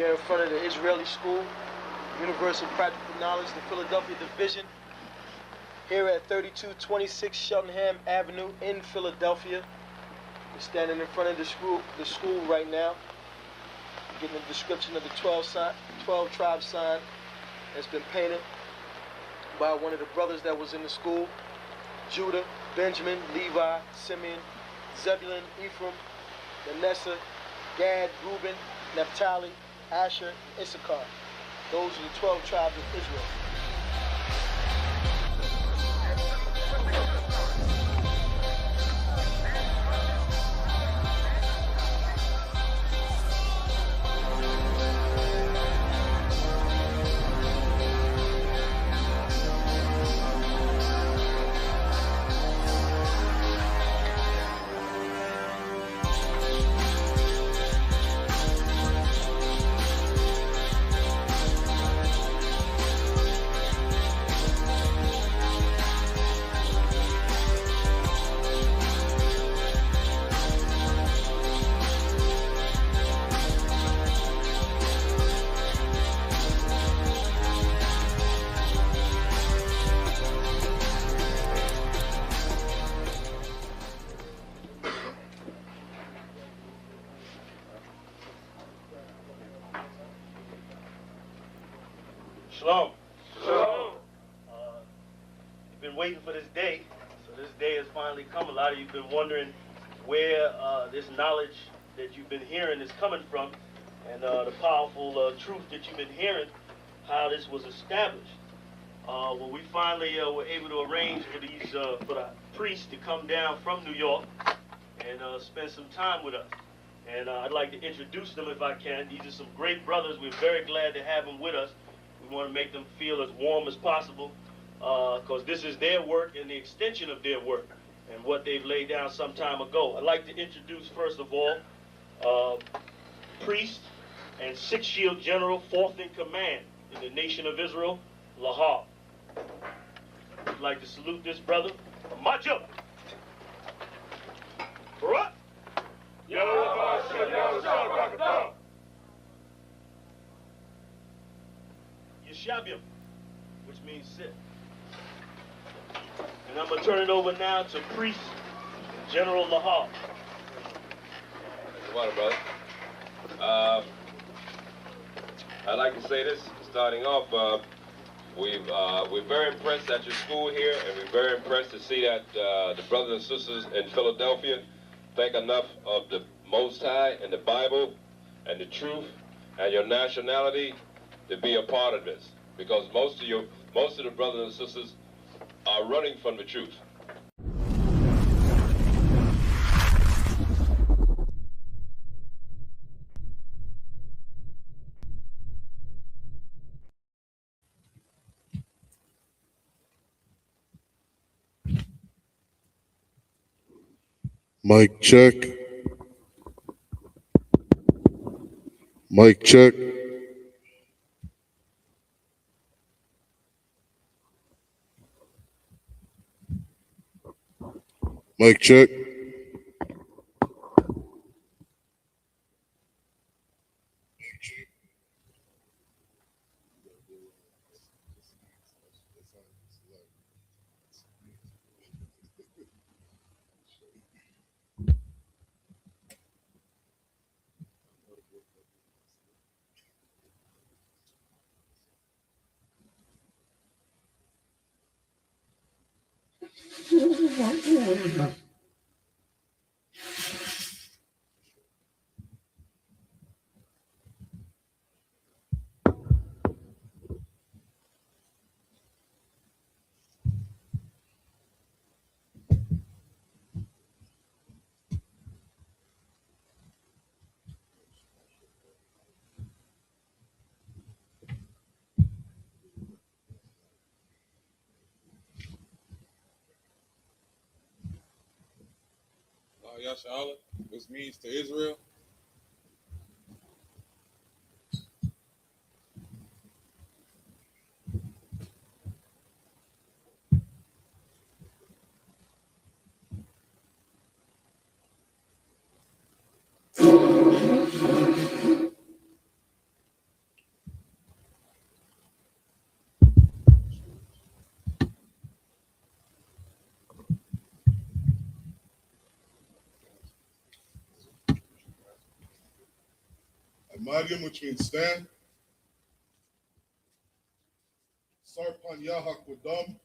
here in front of the Israeli School, Universal Practical Knowledge, the Philadelphia Division, here at 3226 Cheltenham Avenue in Philadelphia. We're standing in front of the school right now, getting a description of the 12 tribe sign that's been painted by one of the brothers that was in the school: Judah, Benjamin, Levi, Simeon, Zebulun, Ephraim, Manasseh, Gad, Reuben, Naphtali, Asher, and Issachar. Those are the 12 tribes of Israel. Shalom. Shalom. You've been waiting for this day, so this day has finally come. A lot of you have been wondering where this knowledge that you've been hearing is coming from, and the powerful truth that you've been hearing, how this was established. Well, we finally were able to arrange for the priests to come down from New York and spend some time with us. And I'd like to introduce them if I can. These are some great brothers. We're very glad to have them with us. We want to make them feel as warm as possible, because this is their work and the extension of their work and what they've laid down some time ago. I'd like to introduce, first of all, priest and Sixth Shield General, 4th in command in the nation of Israel, Lahab. I'd like to salute this brother. March up. Barak. Yeshabim, which means sit. And I'm going to turn it over now to Priest General Lahab. Water, brother. I'd like to say this, starting off, we're very impressed at your school here, and we're very impressed to see that the brothers and sisters in Philadelphia think enough of the Most High and the Bible and the truth and your nationality to be a part of this, because most of the brothers and sisters are running from the truth. Mic check. Mic check. Mic check. Yashala, which means to Israel. Amadium, which means stand. Sarpan Yahak Wadam,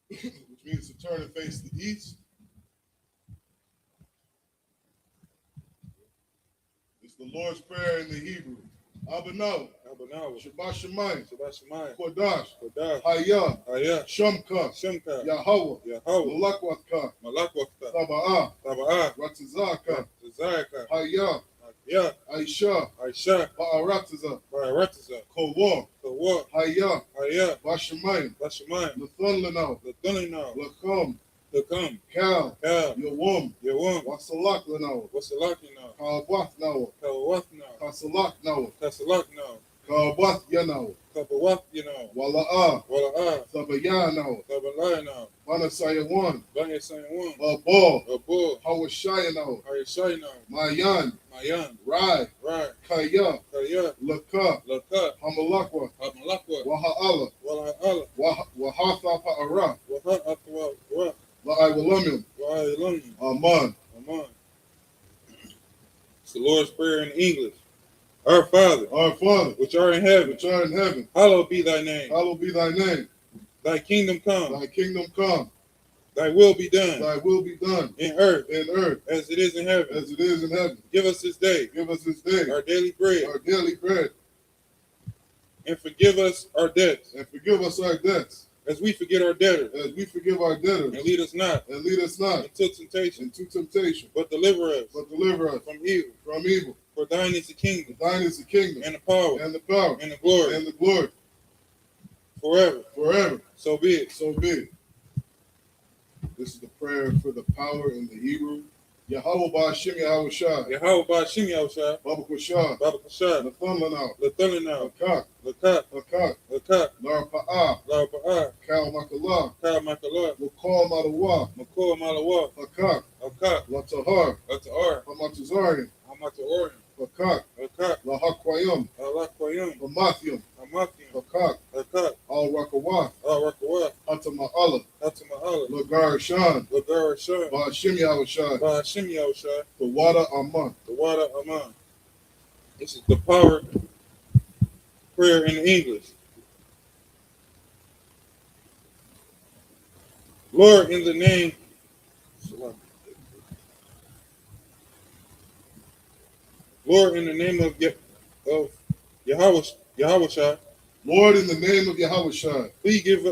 which means to turn and face the east. It's the Lord's Prayer in the Hebrew. Abanaw, Shabbat Shemayim, Kodash, Hayah, Shamka, Yahweh, Malakwaka, Taba'ah, Ratizaka, Hayah, Aisha, Ba'aratiza, Kowar, Hayah, Bashemayim, Lathan Lanao, Lakam, Kal, Yawam, Wasalak Lanao, Kawath Now, Kasalak Now, Kawath Yanao, Wala'ah, Sabaya Now, Banasayawan, Abal, Hawashaya Now, Mayan, Rai, Kaya, Laka, Hamalakwa, Waha'ala, Wahatha Pa'ara, La'awalamim, Aman. It's the Lord's Prayer in English. Our Father, which art in heaven, hallowed be thy name. Thy kingdom come. Thy will be done. In earth. As it is in heaven. Give us this day. Our daily bread. And forgive us our debts. As we forget our debtors. And lead us not. Into temptation. But deliver us. From evil. For thine is the kingdom. And the power. And the glory. Forever. So be it. This is the prayer for the power in the Hebrew. Yahweh Ba'ashim Yahweh Shai. Baba Kushah. Lathan Lanao. Lakak. Larpa'ah. Kal Makalah. Makal Malawa. Hakak. Latahar. Hamatazarian. Hakak. Lahakwayam. Hamathium. Hakak. Al Rakawath. Hatama'ala. Lagar Shan. Ba'ashim Yahweh Shai. The water Aman. This is the power prayer in English. Lord, in the name of Yahweh Shai. Lord, in the name of Yahweh Shai. Please give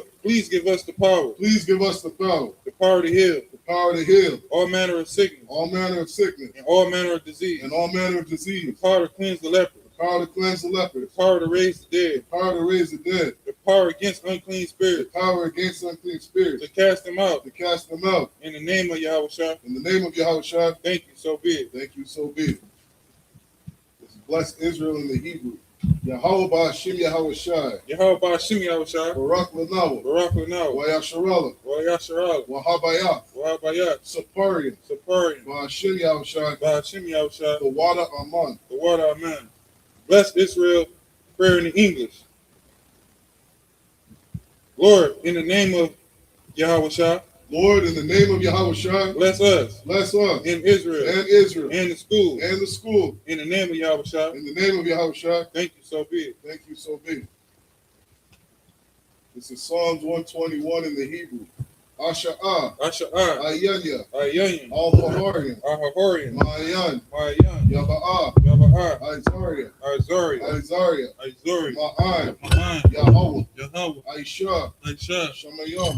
us the power. The power to heal. All manner of sickness. And all manner of disease. The power to cleanse the leper. The power to raise the dead. The power against unclean spirits. To cast them out. In the name of Yahweh Shai. Thank you, so be it. This is bless Israel in the Hebrew. Yahweh Ba'ashim Yahweh Shai. Barak Lanawa. Wayasharala. Wahabayat. Saparian. Ba'ashim Yahweh Shai. The water Aman. Bless Israel. Prayer in English. Lord, in the name of Yahweh Shai. Bless us. In Israel. And the school. In the name of Yahweh Shai. Thank you, so be it. This is Psalms 121 in the Hebrew. Asha'ah. Ayanya. Al-Haharian. Ma'ayan. Yaba'ah. Isaiah. Ma'an. Yahweh. Aisha. Shamayam.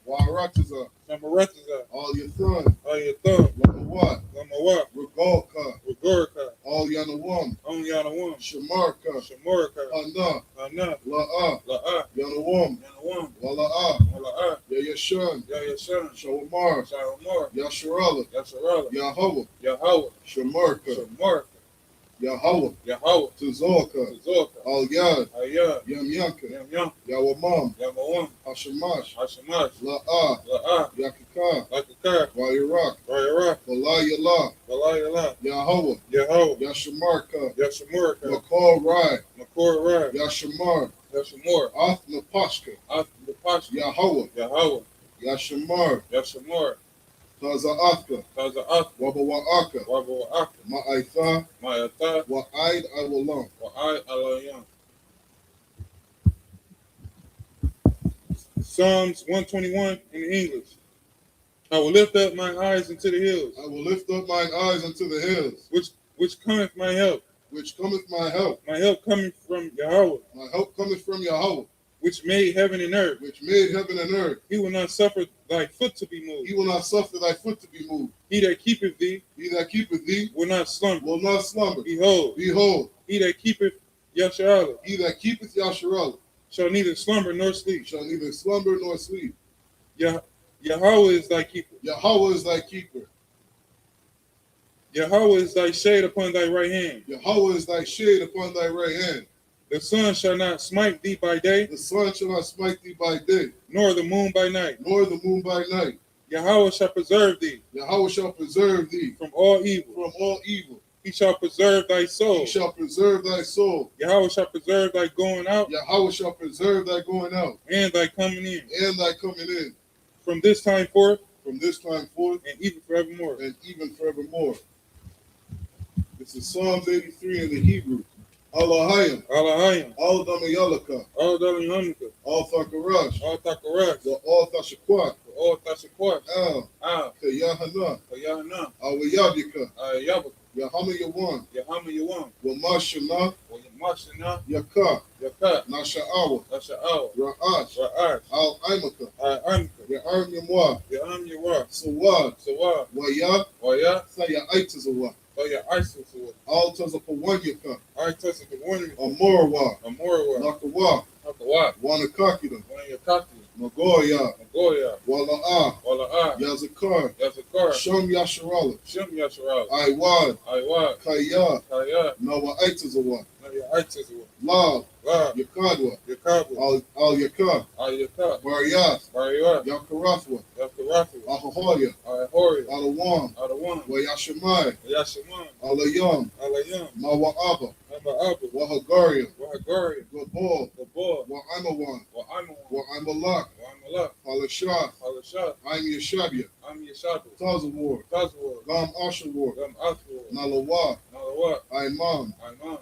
Wa'aratiza. Al Yathan. Lamawat. Regorka. Al Yanawam. Shamarka. Hana. La'ah. Yanawam. Wala'ah. Yayashan. Shawamar. Yasharala. Yahweh. Shamarka. Yahweh. Tazorka. Al Yad. Yamyanka. Yawamam. Hashamash. La'ah. Yakika. Wayirak. Walayala. Yahweh. Yashamarka. Makor Rai. Yashamar. Ath Napashka. Yahweh. Yashamar. Taza'athka, Taza'athka, Wabawa'aka, Wabawa'aka, Ma'aitha, Ma'atha, Wa'aid Awalam. Wa'ai Alayam. Psalms 121 in English. I will lift up my eyes into the hills. I will lift up mine eyes unto the hills. Which cometh my help? Which cometh my help? My help coming from Yahweh. My help cometh from Yahweh. Which made heaven and earth. Which made heaven and earth. He will not suffer thy foot to be moved. He will not suffer thy foot to be moved. He that keepeth thee. He that keepeth thee. Will not slumber. Will not slumber. Behold. Behold. He that keepeth Yasharallah. He that keepeth Yasharallah. Shall neither slumber nor sleep. Shall neither slumber nor sleep. Yahweh is thy keeper. Yahweh is thy keeper. Yahweh is thy shade upon thy right hand. Yahweh is thy shade upon thy right hand. The sun shall not smite thee by day. The sun shall not smite thee by day. Nor the moon by night. Nor the moon by night. Yahweh shall preserve thee. Yahweh shall preserve thee. From all evil. From all evil. He shall preserve thy soul. He shall preserve thy soul. Yahweh shall preserve thy going out. Yahweh shall preserve thy going out. And thy coming in. And thy coming in. From this time forth. From this time forth. And even forevermore. And even forevermore. This is Psalms 83 in the Hebrew. Allahayim. Allahayim. Al Damayalaka. Al Damayalaka. Al Thakarash. Al Thakarash. Al Thashakwat. Al Thashakwat. Al Kayahana. Kayahana. Al Wayabika. Yabaka. Yahama Yawan. Yahama Yawan. Wamashana. Wamashana. Yaka. Yaka. Nasha'awa. Nasha'awa. Ra'ash. Ra'ash. Al Aimaka. Amka. Ya'arm Yamwa. Ya'am Yawar. Sawad. Sawad. Waya. Waya. Saya Aitazawa. Waya Isasawa. Al Tazapawanyaka. Isasawa. Amorwa. Amorwa. Nakawa. Nakawa. Wanakakida. Wanakakida. Magoya. Magoya. Wala'a. Wala'a. Yazakar. Yazakar. Shum Yasharala. Shum Yasharala. Iwad. Iwad. Kaya. Kaya. Nawa Aitazawa. Naya Isasawa. Lab. Lab. Yakadwa. Yakabwa. Al Yaka. Al Yaka. Bariyas. Bariyas. Yakarafwa. Yakarafwa. Ahoria. Ahoria. Alawam. Alawam. Wayashamai. Yashamam. Alayam. Alayam. Mawa'aba. Mawa'aba. Wahagaria. Wahagaria. Gabal. Gabal. Wa'amawan. Wa'amawan. Wa'amalak. Wa'amalak. Palashah. Palashah. I'm Yeshabia. I'm Yeshabia. Tazawar. Tazawar. Gam Ashawar. Gam Ashawar. Nalawa. Nalawa. Imam. Imam.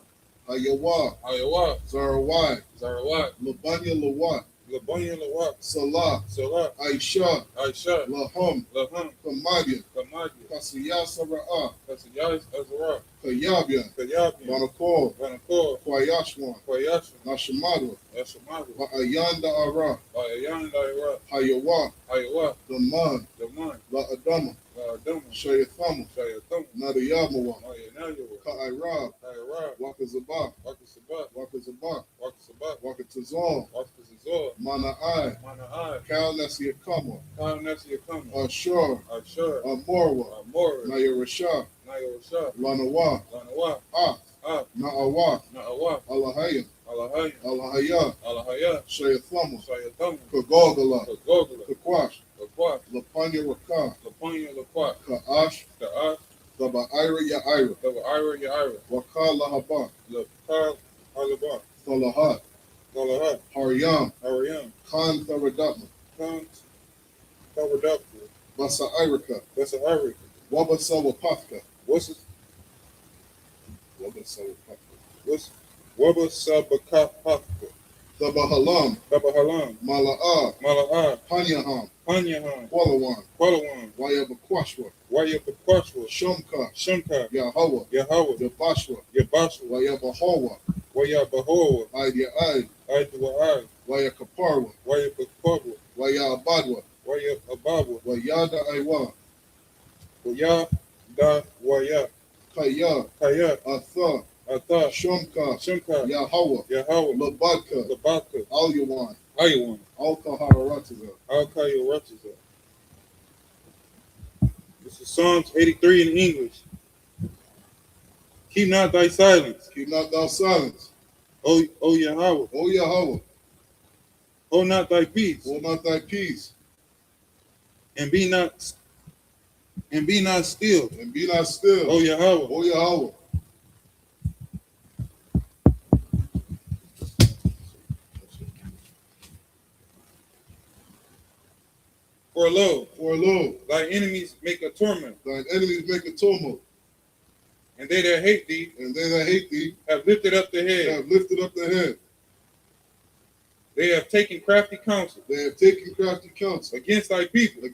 Hayawa. Hayawa. Zarawai. Zarawai. Labanya Lawat. Labanya Lawat. Salah. Salah. Aisha. Aisha. Laham. Laham. Kamadia. Kamadia. Kasiyah Sara'ah. Kasiyah Azara. Kayabia. Kayabia. Banakor. Banakor. Kwayashwan. Kwayashwan. Nashamadwa. Nashamadwa. Ba'ayanda Ara. Ba'ayanda Ara. Hayawa. Hayawa. Daman. Daman. La Adama. Adama. Shayathama. Shayatama. Nadayamawa. Nayanayawa. Ka'irab. Ka'irab. Wakazabah. Wakasabah. Wakazabah. Wakasabah. Wakatazal. Wakasazor. Mana'ai. Mana'ai. Kal Nasiyakama. Kal Nasiyakama. Ashur. Ashur. Amorwa. Amor. Nayarashah. Nayarashah. Lanawa. Lanawa. Na'awa. Na'awa. Allahayim. Allahayim. Allahayah. Allahayah. Shayathama. Shayatama. Kagogala. Kagogala. Kakwash. Kakwash. Lapanya Rakah. Lapanya Lakwash. Ka'ash. Ka'ash. Taba'ira Ya'ira. Taba'ira Ya'ira. Wakal Lahaba. Lakal Halabah. Salahat. Salahat. Haryam. Haryam. Khan Tharadatma. Khan Tharadapta. Basa'irika. That's an Iric. Wabasawapathka. What's it? Wabasawapathka. What's Wabasabakapaka? Tabahalam. Tabahalam. Mala'a. Mala'a. Panyaham. Panyaham. Qualawan. Qualawan. Wayabakwashwa. Wayabakwashwa. Shumka. Shumka. Yahweh. Yahweh. Yabashwa. Yabashwa. Wayabahawa. Wayabahowa. Idiyai. Idwa'ai. Wayakaparwa. Wayabakwabwa. Wayabadwa. Wayababwa. Wayada Aiwa. Wayada Waya. Kaya. Kaya. Atha. Atha. Shumka. Shumka. Yahweh. Yahweh. Labadka. Labaka. Alyawan. Ayawan. Alkaharatiza. Al-Kayaratiza. This is Psalms 83 in English. Keep not thy silence, Keep not thou silence. O Yahweh. O Yahweh. Hold not thy peace, Hold not thy peace. and be not still, And be not still. O Yahweh. O Yahweh. For lo, thy enemies make a torment. Thine enemies make a tumult. And they that hate thee, have lifted up their head. They have taken crafty counsel. Against thy people.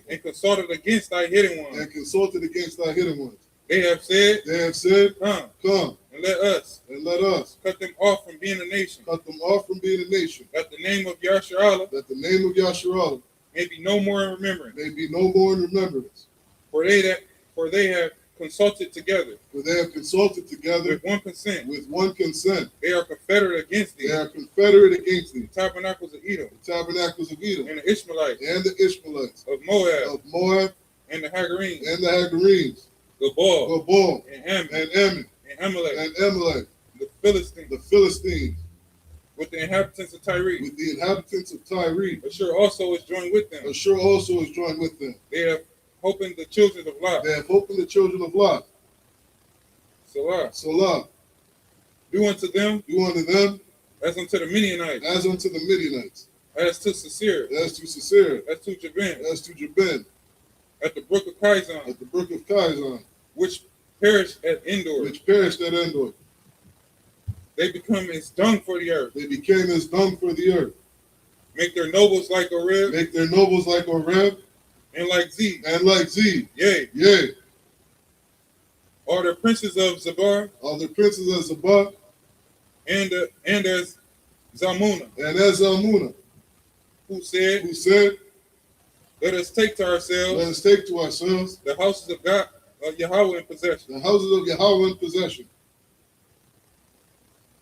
And consulted against thy hidden ones. They have said, come, and let us cut them off from being a nation. That the name of Yasharallah may be no more in remembrance. For they have consulted together. With one consent. They are confederate against thee. The tabernacles of Edom. And the Ishmaelites. Of Moab. And the Hagarenes. Gabal. And Ammon. And Amalek. The Philistines. With the inhabitants of Tyre. Assur also is joined with them. They have hoping the children of Lot. Salah. Do unto them as unto the Midianites. As to Sisera. As to Jabin. At the brook of Kizon. Which perished at Endor. They become as dung for the earth. Make their nobles like Oreb. And like Z. Yea. Are the princes of Zabar. And as Zalmunna. Who said, let us take to ourselves the houses of God, of Yahweh in possession.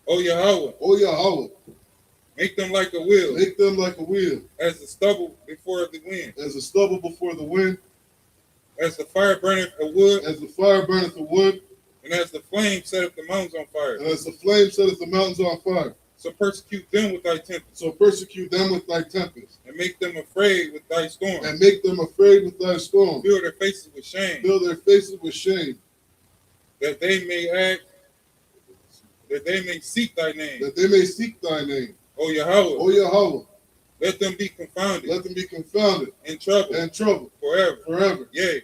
O Yahweh. Make them like a wheel. As the stubble before the wind. As the fire burneth a wood. And as the flame setteth the mountains on fire. So persecute them with thy tempest. And make them afraid with thy storm. Fill their faces with shame. That they may seek thy name. O Yahweh. Let them be confounded. In trouble. Forever. Yea.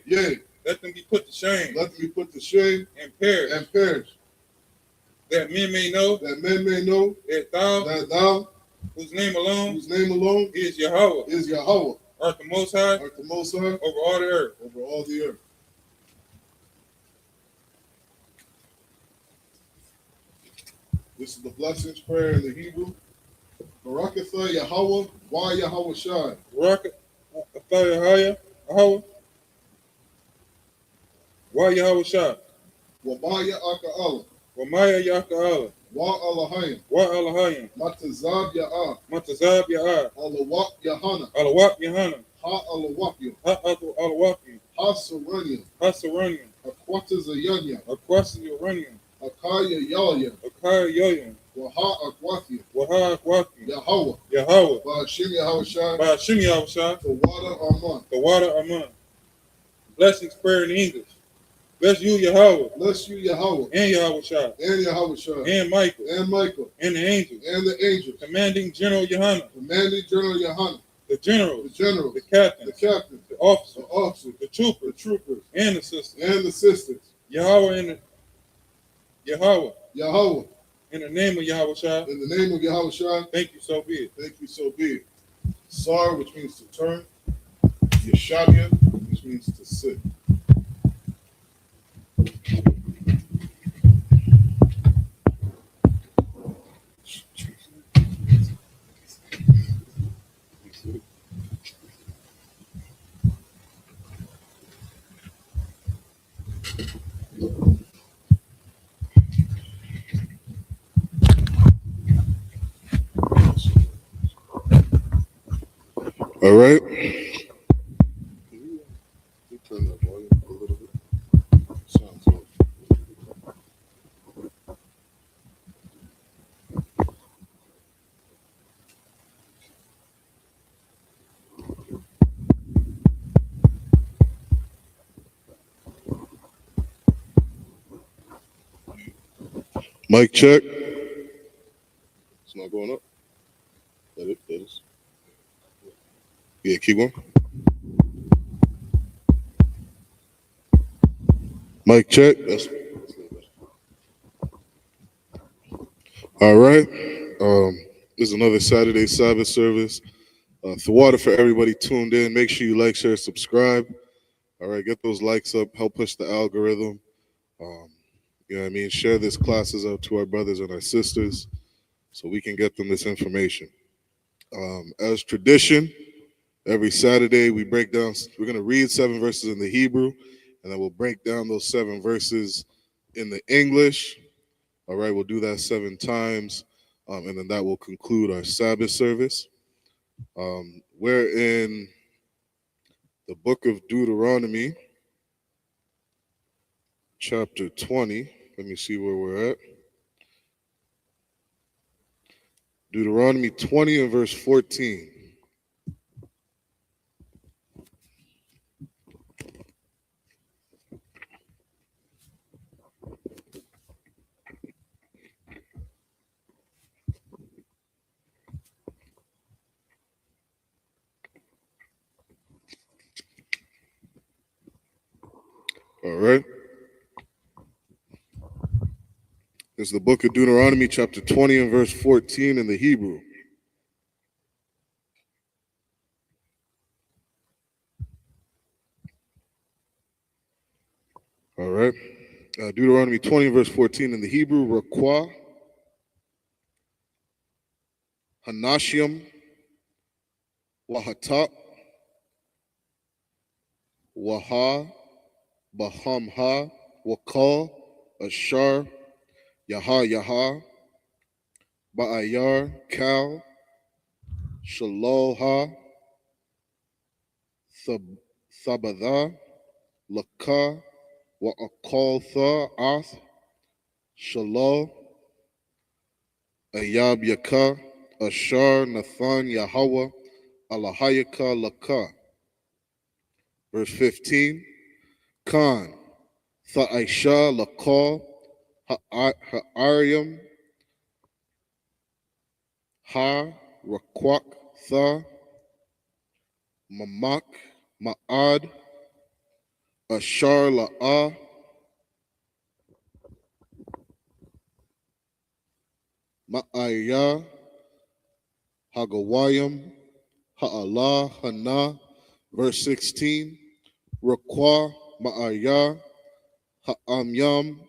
Let them be put to shame. And perish. That men may know. That thou. Whose name alone. Is Yahweh. Art the Most High. Over all the earth. This is the blessings prayer in the Hebrew. Barakatha Yahweh, Wa Yahweh Shai. Barakatha Yahweh, Wa Yahweh Shai. Wamaya Aka'ala. Wa Alahayim. Matazab Ya'ah. Alawak Yahana. Ha Alawakim. Ha Saranium. Akwata Zayanya. Akaya Yalya. Waha Akwathia. Yahweh. Ba'ashim Yahweh Shai. The water Aman. Blessings prayer in English. Bless you, Yahweh. And Yahweh Shai. And Michael. And the angels. Commanding General Yohana. The generals. The captains. The officers. The troopers. And the sisters. Yahweh. In the name of Yahweh Shai. Thank you, so be it. Sar, which means to turn. Yeshavia, which means to sit. All right. Turn that volume a little bit. Sounds good. Mic check. It's not going up. That is. Yeah, keep going. Mic check. All right. This is another Saturday Sabbath service. Thwada for everybody tuned in. Make sure you like, share, subscribe. All right, get those likes up. Help push the algorithm. You know what I mean? Share this classes out to our brothers and our sisters so we can get them this information. As tradition, every Saturday we're going to read 7 verses in the Hebrew, and then we'll break down those 7 verses in the English. All right, we'll do that 7 times, and then that will conclude our Sabbath service. We're in the book of Deuteronomy, chapter 20. Let me see where we're at. Deuteronomy 20 and verse 14. All right. It's the book of Deuteronomy, chapter 20 and verse 14 in the Hebrew. All right. Deuteronomy 20 verse 14 in the Hebrew. Rakwa, Hanashim, Wahatat, Waha, Bahamha, Wakal, Ashar, Yaha, Ba'ayar, Kal, Shaloha, Thabadha, Laka, Wa'akaltha, Ath, Shalom, Ayab Yaka, Ashar, Nathan, Yahweh, Alahayaka, Laka. Verse 15, Khan, Tha'aisha, Lakal, Ha'aryam, Ha, Rakwak, Tha, Mamak, Ma'ad, Ashar, La'ah, Ma'ayah, Hagawayam, Ha'alah, Hana. Verse 16, Rakwa, Ma'ayah, Ha'amyam,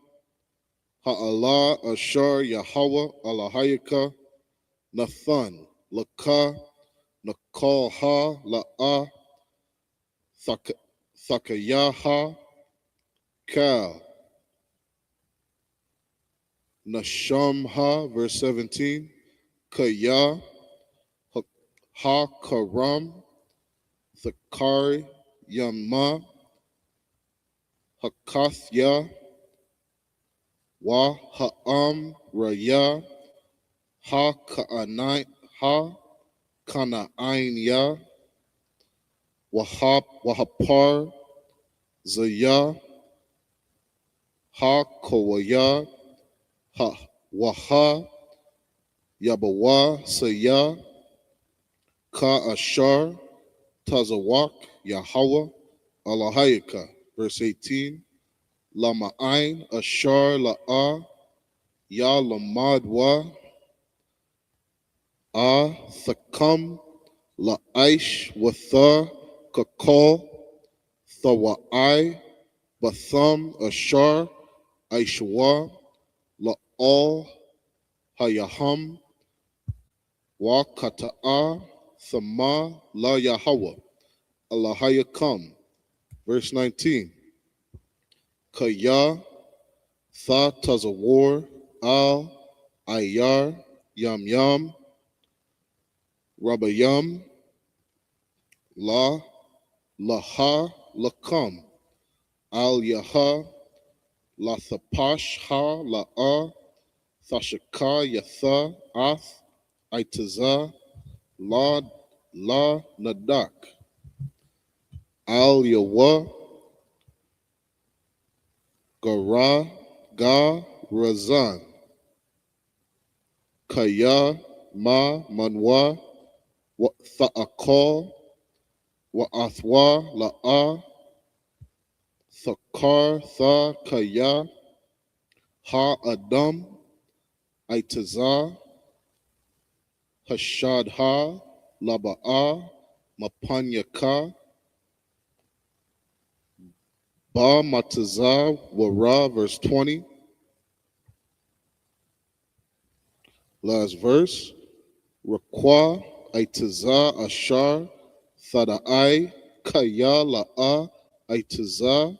Ha'alah, Ashar, Yahweh, Alahayaka, Nathan, Laka, Nakal, Ha, La'ah, Thakayaha, Kal, Nashamha, verse 17, Kaya, Ha, Karam, Thakari, Yama, Hakathya, Wa, Ha'am, Raya, Ha, Ka'anai, Ha, Kana'ainya, Wahapar, Zaya, Ha, Kawaya, Ha, Waha, Yabawa, Saya, Ka, Ashar, Tazawak, Yahweh, Alahayaka. Verse 18, Lama'ain, Ashar, La'ah, Ya, Lamadwa, Ah, Thakam, La'aish, Watha, Kakal, Thawa'ai, Batham, Ashar, Aishwa, La'al, Hayaham, Wa Kata'a, Thama, La Yahweh, Alahayakam. Verse 19, Kaya, Tha Tazawar, Al, Ayar, Yam, Rabayam, La, Laha, Lakam, Al Yaha, Lathapash, Ha, La'a, Thashaka, Yatha, Ath, Aitaza, La, Nadak, Al Yawa, Gara, Ga, Razan, Kaya, Ma, Manwa, Wa Tha'akal, Wa Athwa, La'a, Thakar, Tha, Kaya, Ha Adam, Aitazah, Hashadha, Laba'a, Mapanyaka, Ba Matazah, Wara, verse 20. Last verse. Rakwa, Aitazah, Ashar, Thada'ai, Kaya, La'a, Aitazah,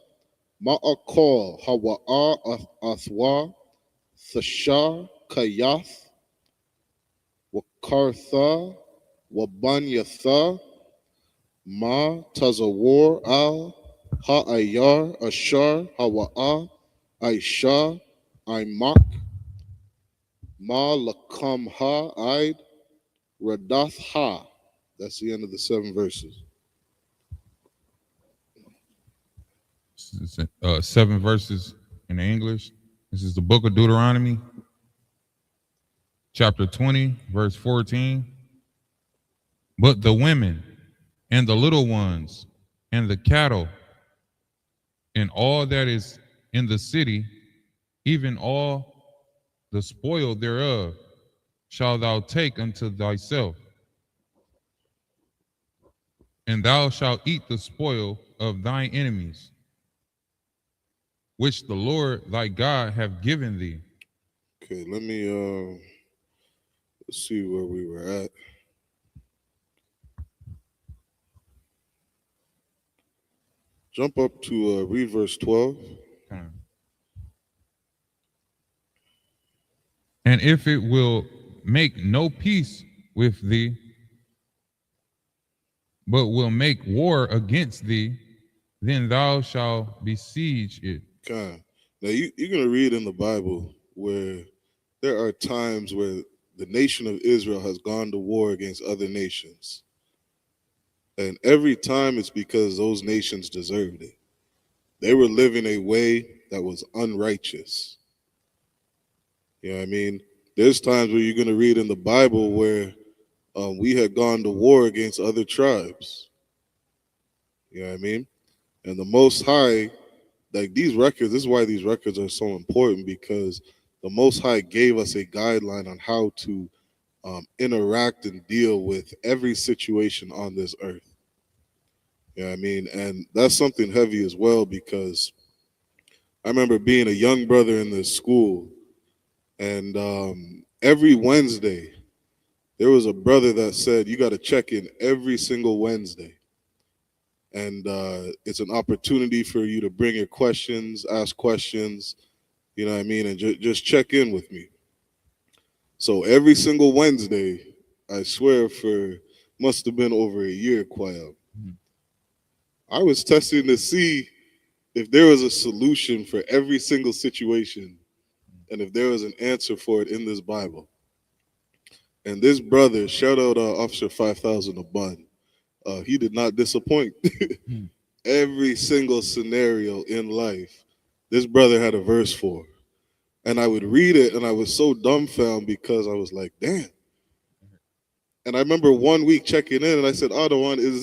Ma'akor, Hawa'a, Athwa, Thashar, Kayath, Wakartha, Wabanyatha, Ma Tazawar Al Ha'ayar Ashar Hawa'a Aisha Aimak Ma Lakam Ha Aid Radath Ha. That's the end of the 7 verses. 7 verses in English. This is the book of Deuteronomy, chapter 20, verse 14. But the women and the little ones and the cattle and all that is in the city, even all the spoil thereof, shalt thou take unto thyself, and thou shalt eat the spoil of thine enemies, which the Lord thy God hath given thee. Okay, let me see where we were at. Jump up to read verse 12. And if it will make no peace with thee, but will make war against thee, then thou shalt besiege it. Okay. Now you're going to read in the Bible where there are times where the nation of Israel has gone to war against other nations. And every time it's because those nations deserved it. They were living a way that was unrighteous. You know what I mean? There's times where you're going to read in the Bible where we had gone to war against other tribes. You know what I mean? And the Most High, like these records, this is why these records are so important, because the Most High gave us a guideline on how to interact and deal with every situation on this earth. You know what I mean? And that's something heavy as well, because I remember being a young brother in this school, and every Wednesday, there was a brother that said, you got to check in every single Wednesday. And it's an opportunity for you to bring your questions, ask questions, you know what I mean, and just check in with me. So every single Wednesday, I swear must have been over a year, Quail, I was testing to see if there was a solution for every single situation and if there was an answer for it in this Bible. And this brother, shout out Officer 5000 Abun, he did not disappoint. Every single scenario in life, this brother had a verse for. And I would read it and I was so dumbfounded because I was like, damn. And I remember one week checking in and I said, Adawan, is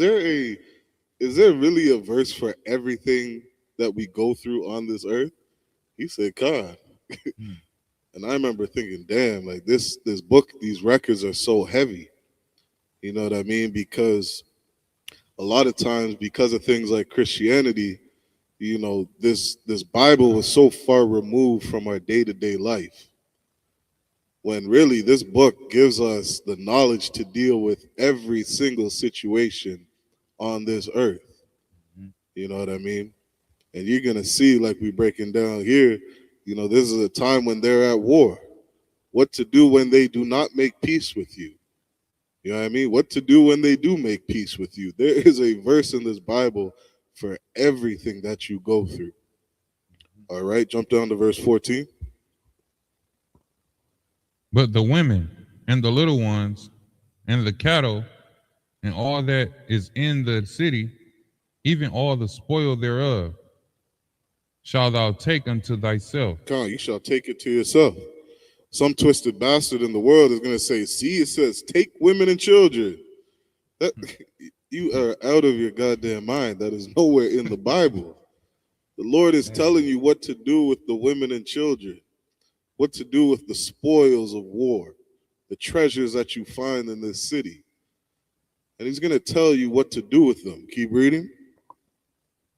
there really a verse for everything that we go through on this earth? He said, God. And I remember thinking, damn, like this book, these records are so heavy. You know what I mean? Because a lot of times, because of things like Christianity, you know, this Bible was so far removed from our day-to-day life. When really this book gives us the knowledge to deal with every single situation on this earth. You know what I mean? And you're going to see, like we're breaking down here, you know, this is a time when they're at war. What to do when they do not make peace with you. You know what I mean? What to do when they do make peace with you. There is a verse in this Bible for everything that you go through. All right, jump down to verse 14. But the women and the little ones and the cattle and all that is in the city, even all the spoil thereof, shalt thou take unto thyself. Come, you shall take it to yourself. Some twisted bastard in the world is going to say, see, it says, take women and children. That, you are out of your goddamn mind. That is nowhere in the Bible. The Lord is telling you what to do with the women and children, what to do with the spoils of war, the treasures that you find in this city. And he's going to tell you what to do with them. Keep reading.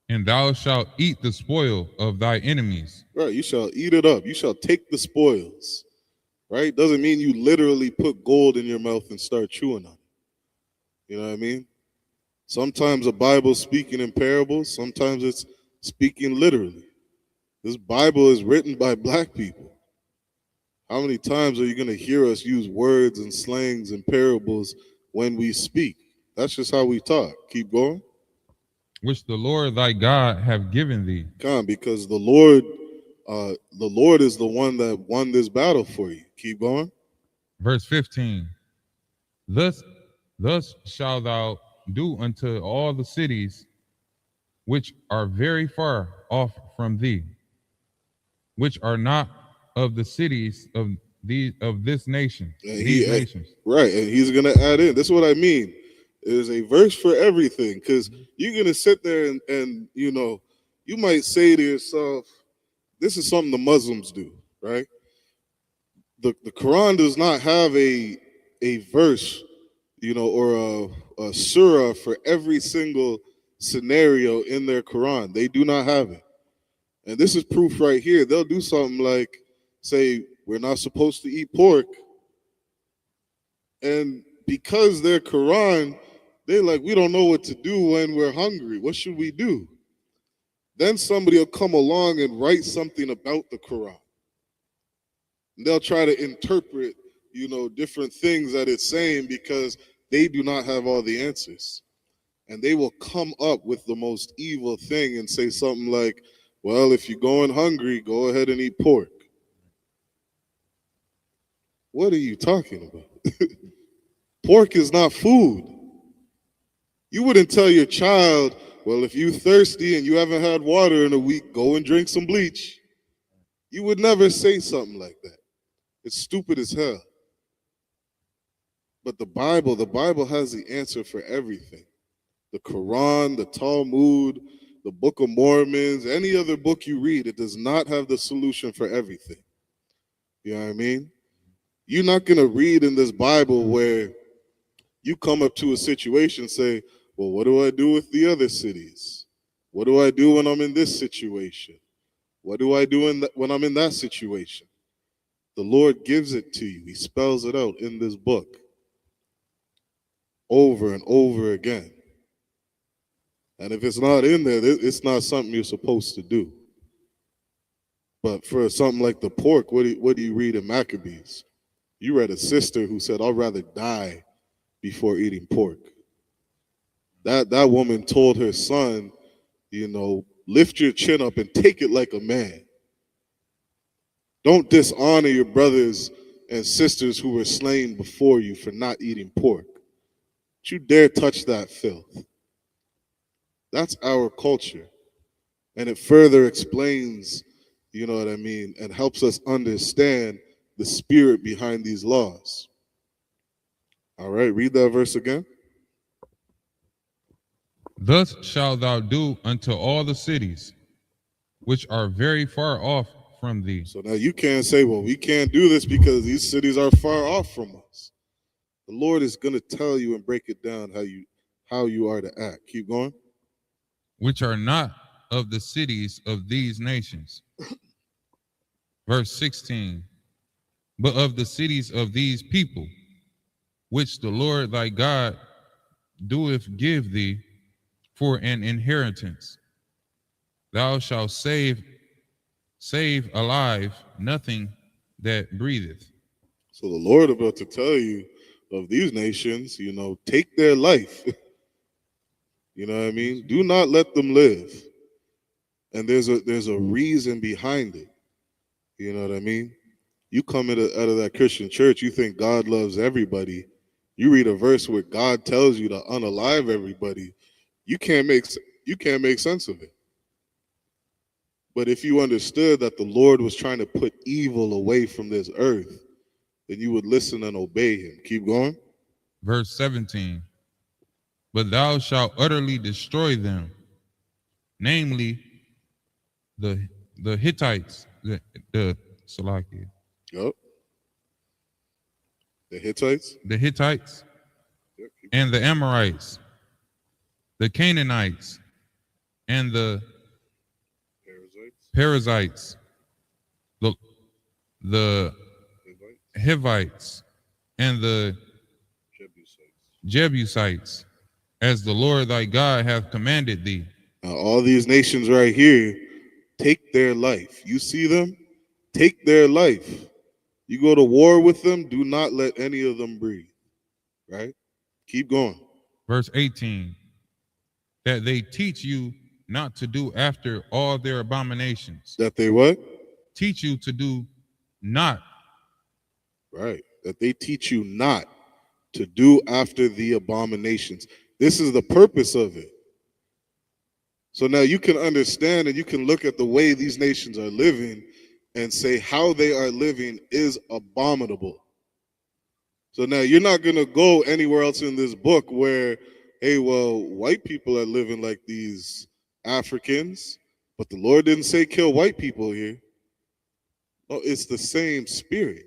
And thou shalt eat the spoil of thy enemies. Right, you shall eat it up. You shall take the spoils. Right? Doesn't mean you literally put gold in your mouth and start chewing on it. You know what I mean? Sometimes the Bible's speaking in parables. Sometimes it's speaking literally. This Bible is written by black people. How many times are you going to hear us use words and slangs and parables when we speak? That's just how we talk. Keep going. Which the Lord thy God have given thee. Come, because the Lord is the one that won this battle for you. Keep going. Verse 15. Thus shalt thou do unto all the cities which are very far off from thee, which are not of the cities of this nation. These nations. Right, and he's gonna add in. This is what I mean. There's a verse for everything, because you're gonna sit there and you know, you might say to yourself, this is something the Muslims do, right? The Quran does not have a verse, you know, or a surah for every single scenario in their Quran. They do not have it. And this is proof right here. They'll do something like say, we're not supposed to eat pork. And because they're Quran, they're like, we don't know what to do when we're hungry. What should we do? Then somebody will come along and write something about the Quran. And they'll try to interpret, you know, different things that it's saying because they do not have all the answers. And they will come up with the most evil thing and say something like, well, if you're going hungry, go ahead and eat pork. What are you talking about? Pork is not food. You wouldn't tell your child, well, if you're thirsty and you haven't had water in a week, go and drink some bleach. You would never say something like that. It's stupid as hell. But the Bible has the answer for everything. The Quran, the Talmud, the Book of Mormons, any other book you read, it does not have the solution for everything. You know what I mean? You're not going to read in this Bible where you come up to a situation and say, well, what do I do with the other cities? What do I do when I'm in this situation? What do I do when I'm in that situation? The Lord gives it to you. He spells it out in this book over and over again. And if it's not in there, it's not something you're supposed to do. But for something like the pork, what do you read in Maccabees? You read a sister who said, I'd rather die before eating pork. That woman told her son, you know, lift your chin up and take it like a man. Don't dishonor your brothers and sisters who were slain before you for not eating pork. Don't you dare touch that filth. That's our culture. And it further explains, you know what I mean, and helps us understand the spirit behind these laws. All right, read that verse again. Thus shalt thou do unto all the cities which are very far off from thee. So now you can't say, well, we can't do this because these cities are far off from us. The Lord is going to tell you and break it down how you are to act. Keep going. Which are not of the cities of these nations. Verse 16. But of the cities of these people, which the Lord thy God doeth give thee for an inheritance. Thou shalt save alive nothing that breatheth. So the Lord about to tell you of these nations, you know, take their life. You know what I mean? Do not let them live. And there's a reason behind it. You know what I mean? You come out of that Christian church, you think God loves everybody. You read a verse where God tells you to unalive everybody. You can't make sense of it. But if you understood that the Lord was trying to put evil away from this earth, then you would listen and obey him. Keep going. Verse 17. But thou shalt utterly destroy them, namely the Hittites, the Salakia, Yup. The Hittites. the Hittites, Yep. and the Amorites, the Canaanites, and the Parasites. Perizzites, the Hivites. Hivites, and the Jebusites. Jebusites, as the Lord thy God hath commanded thee. Now, all these nations right here take their life. You see them? Take their life. You go to war with them, do not let any of them breathe. Right? Keep going. Verse 18, that they teach you not to do after all their abominations. That they what? Teach you to do not. Right. That they teach you not to do after the abominations. This is the purpose of it. So now you can understand and you can look at the way these nations are living and say how they are living is abominable. So now you're not going to go anywhere else in this book where, hey, well, white people are living like these Africans, but the Lord didn't say kill white people here. No, it's the same spirit.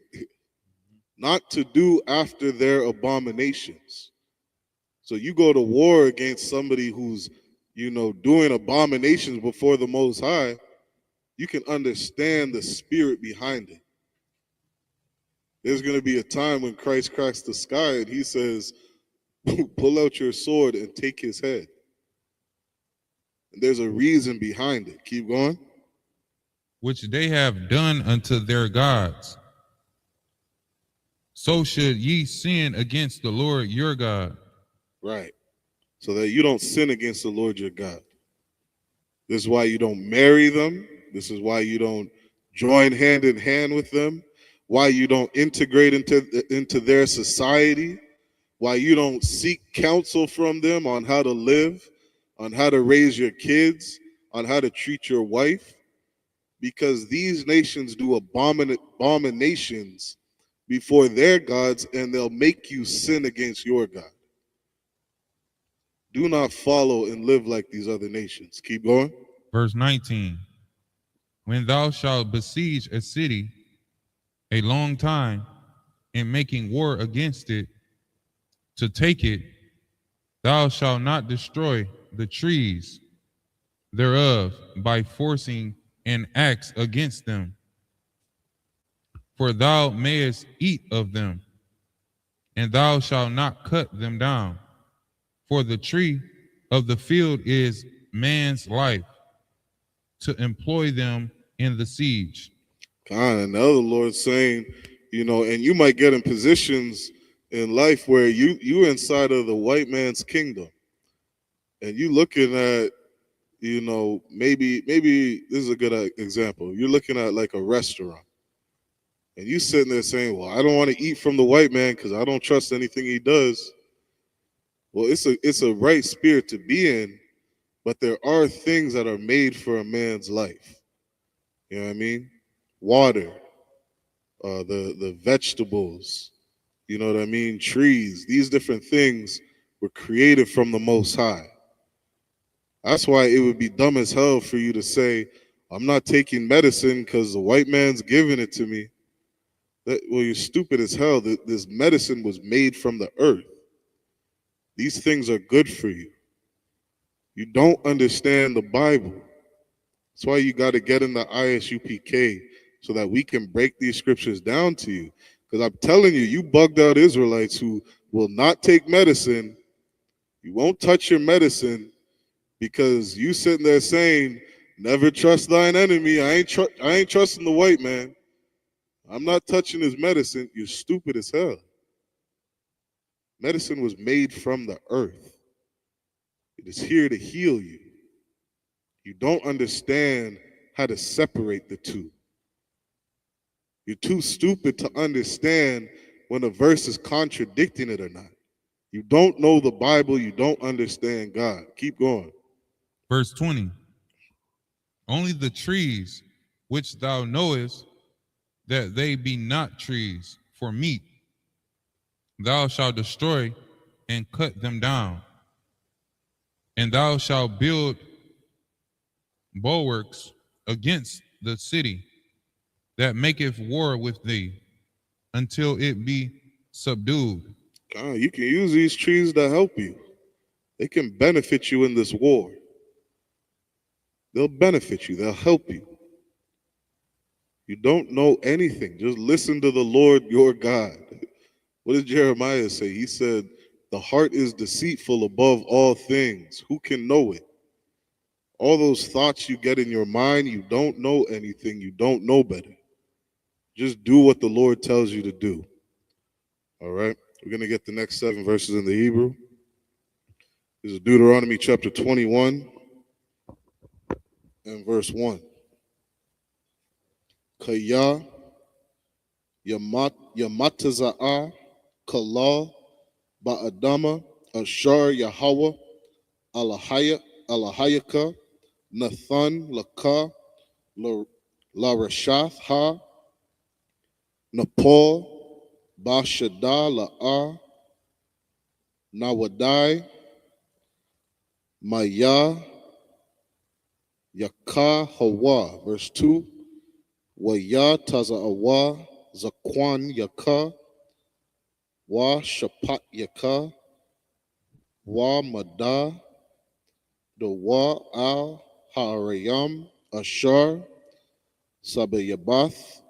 Not to do after their abominations. So you go to war against somebody who's, doing abominations before the Most High, you can understand the spirit behind it. There's going to be a time when Christ cracks the sky and he says, pull out your sword and take his head. And there's a reason behind it. Keep going. Which they have done unto their gods. So should ye sin against the Lord your God. Right. So that you don't sin against the Lord your God. This is why you don't marry them. This is why you don't join hand in hand with them. Why you don't integrate into their society. Why you don't seek counsel from them on how to live, on how to raise your kids, on how to treat your wife. Because these nations do abominations before their gods, and they'll make you sin against your God. Do not follow and live like these other nations. Keep going. Verse 19, when thou shalt besiege a city a long time, in making war against it, to take it, thou shalt not destroy the trees thereof by forcing an axe against them. For thou mayest eat of them, and thou shalt not cut them down. For the tree of the field is man's life, to employ them in the siege. And the other Lord's saying, and you might get in positions in life where you're inside of the white man's kingdom, and you looking at, maybe this is a good example. You're looking at like a restaurant, and you sitting there saying, well, I don't want to eat from the white man because I don't trust anything he does. Well, it's a right spirit to be in, but there are things that are made for a man's life. You know what I mean? Water, the vegetables, you know what I mean? Trees, these different things were created from the Most High. That's why it would be dumb as hell for you to say, I'm not taking medicine because the white man's giving it to me. Well, you're stupid as hell. This medicine was made from the earth. These things are good for you. You don't understand the Bible. That's why you got to get in the Isupk so that we can break these scriptures down to you. Because I'm telling you, you bugged out Israelites who will not take medicine. You won't touch your medicine because you sitting there saying, never trust thine enemy. I ain't trusting the white man. I'm not touching his medicine. You're stupid as hell. Medicine was made from the earth. It is here to heal you. You don't understand how to separate the two. You're too stupid to understand when a verse is contradicting it or not. You don't know the Bible. You don't understand God. Keep going. Verse 20, only the trees which thou knowest that they be not trees for meat, thou shalt destroy and cut them down. And thou shalt build bulwarks against the city that maketh war with thee until it be subdued. You can use these trees to help you. They can benefit you in this war. They'll benefit you. They'll help you. You don't know anything. Just listen to the Lord your God. What did Jeremiah say? He said, the heart is deceitful above all things. Who can know it? All those thoughts you get in your mind, you don't know anything. You don't know better. Just do what the Lord tells you to do. All right? We're going to get the next 7 verses in the Hebrew. This is Deuteronomy chapter 21 and verse 1. Kaya Yamataza'ah Kala Ba'adama Ashar Yahweh Alahayaka Nathan Laka La Rashath Ha Nepal Bashada La'a Nawadai Maya Yaka Hawa. Verse 2. Waya Taza'awa Zakwan Yaka Wa Shapat Yaka Wa Mada the Wa Al Harayam Ashar Sabayabath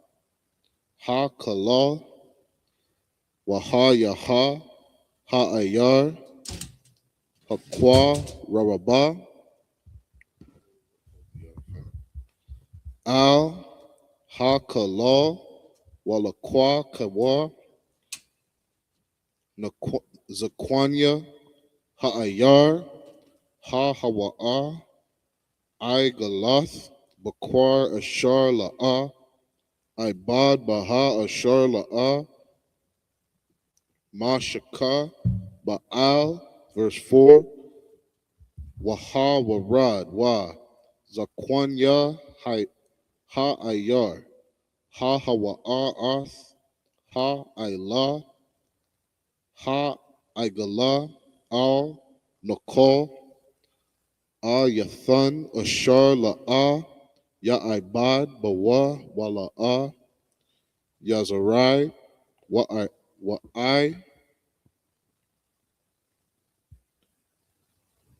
Ha Kala Wa Ha Yaha Ha Ayar Hakwa Rababa Al Ha Kala Walakwa Kawa Zakwanya Ha Ayar Ha Hawa'a I Galath Bakwar Ashar La'a Ibad Baha Ashar La'a Mashaka Ba'al. Verse 4. Waha Warad Wa Zakwanya Ha Ayar Ha Hawa'a Ath Ha Ayla Ha Igala Al Nakal Yathan Ashar La'a Ya Ibad Bawa Wala'a Yazarai Wa I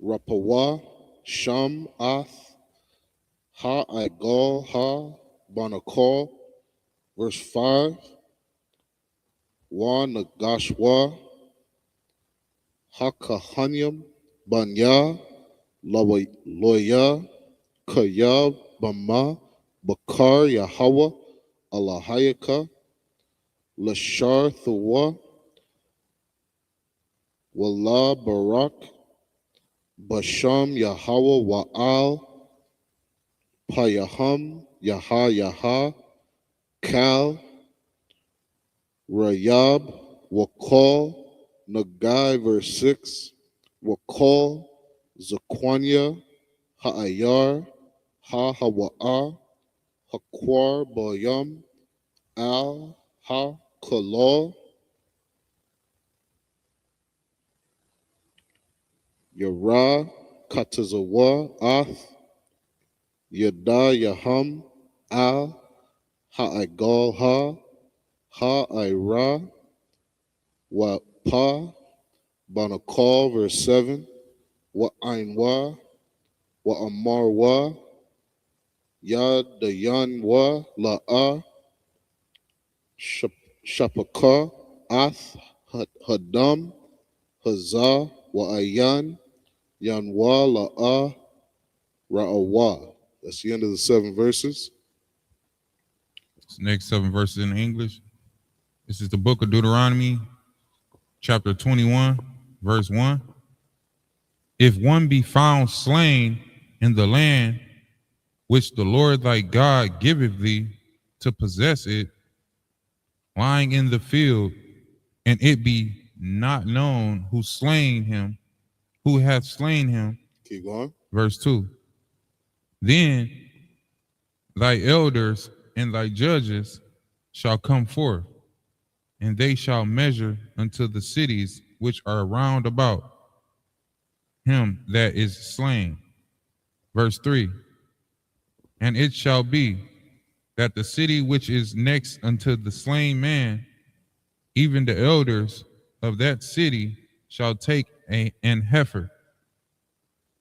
Rapawa Sham Ath Ha Igal Ha Banakal. Verse 5. Wa Nagashwa Hakahanyam Banya Loya Kaya Bama Bakar Yahawa Alahayaka Lashar Thuwa Wala Barak Basham Yahawa Wa'al Payaham Yaha Kal Rayab Wakal Nagai. Verse 6. Wakal Zakwanya Ha'ayar Ha Hawa'a Hakwar Bayam Al Ha Kalal Yara Katazawa Ath Yada Yaham Al Ha'agal Ha Ira Wa Pa Banakal. Verse 7. Wa Ainwa Wa Amarwa Ya Dayanwa La'a Shapaka Ath Hadam Hazah Wa Ayan Yanwa La'a Ra'awa. That's the end of the 7 verses. This next 7 verses in English. This is the book of Deuteronomy, chapter 21, verse 1. If one be found slain in the land which the Lord thy God giveth thee to possess it, lying in the field, and it be not known who hath slain him. Keep going. Verse 2. Then thy elders and thy judges shall come forth, and they shall measure unto the cities which are round about him that is slain. Verse 3. And it shall be that the city which is next unto the slain man, even the elders of that city shall take an heifer,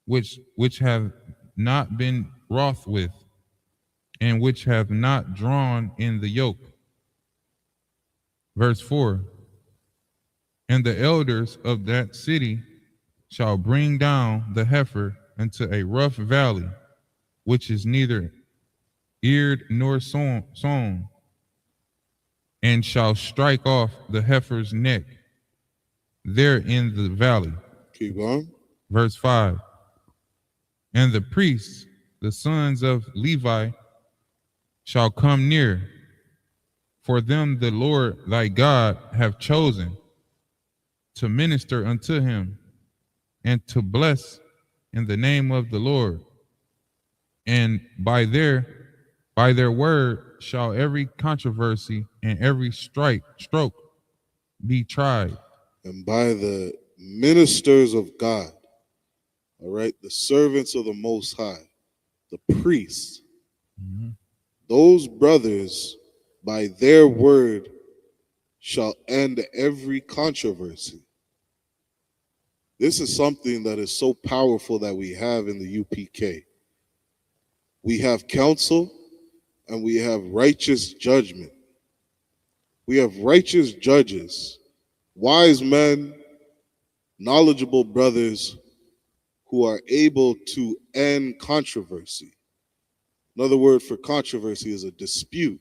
which have not been wroth with, and which have not drawn in the yoke. Verse 4. And the elders of that city shall bring down the heifer into a rough valley, which is neither eared nor sown, and shall strike off the heifer's neck there in the valley. Keep going. Verse 5. And the priests, the sons of Levi, shall come near, for them the Lord thy God have chosen to minister unto him and to bless in the name of the Lord. And by their word shall every controversy and every stroke be tried. And by the ministers of God, all right, the servants of the Most High, the priests, those brothers, by their word, shall end every controversy. This is something that is so powerful that we have in the UPK. We have counsel and we have righteous judgment. We have righteous judges, wise men, knowledgeable brothers who are able to end controversy. Another word for controversy is a dispute.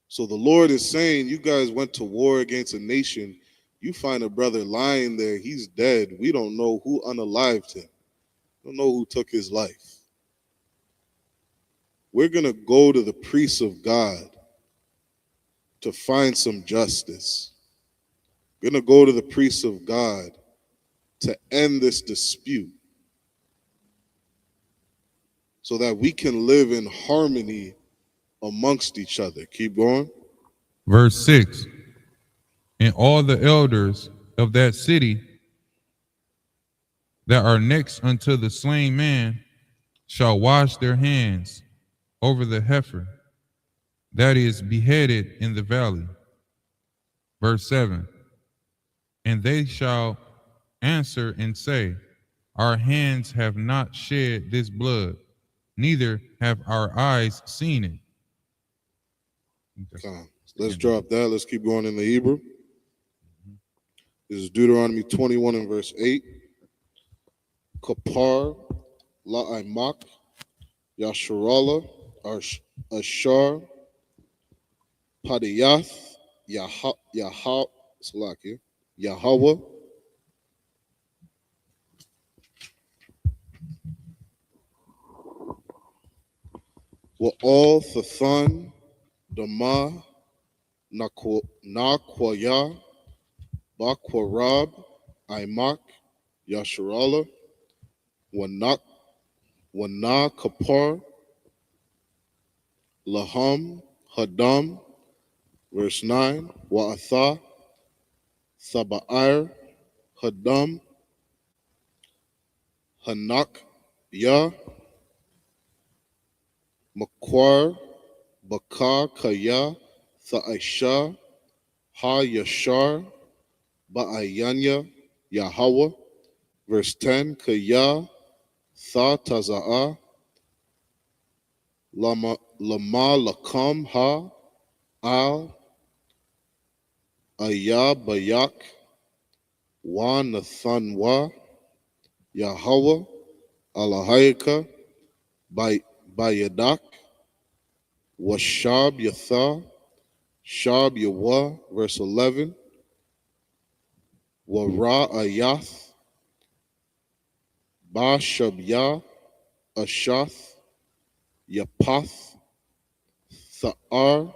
So the Lord is saying, you guys went to war against a nation. You find a brother lying there, he's dead. We don't know who unalived him. We don't know who took his life. We're going to go to the priests of God to find some justice. We're going to go to the priests of God to end this dispute so that we can live in harmony amongst each other. Keep going. Verse 6. And all the elders of that city that are next unto the slain man shall wash their hands over the heifer that is beheaded in the valley. Verse 7. And they shall answer and say, our hands have not shed this blood, neither have our eyes seen it. Let's drop that. Let's keep going in the Hebrew. This is Deuteronomy 21 and verse 8. Kapar la'aimak yasharala ashar padiyath Yahweh wa all Thathan Dama Nakwaya Bakwarab Aimak Yasharala Wanak Wana Kapar Laham Hadam, verse 9, Wa'atha Thaba'ir Hadam Hanak Ya Makwar Baka Kaya Tha'aisha Ha Yashar Ba'ayanya Yahweh, verse 10, Kaya Tha Taza'a Lama Lakam Ha Al Aya Bayak Wa Nathanwa Yahweh Alahayaka Bayadak Washab Yatha Shab Yawa, verse 11, Wara Ayath Ba Shabya Ashath Yapath Tha'ar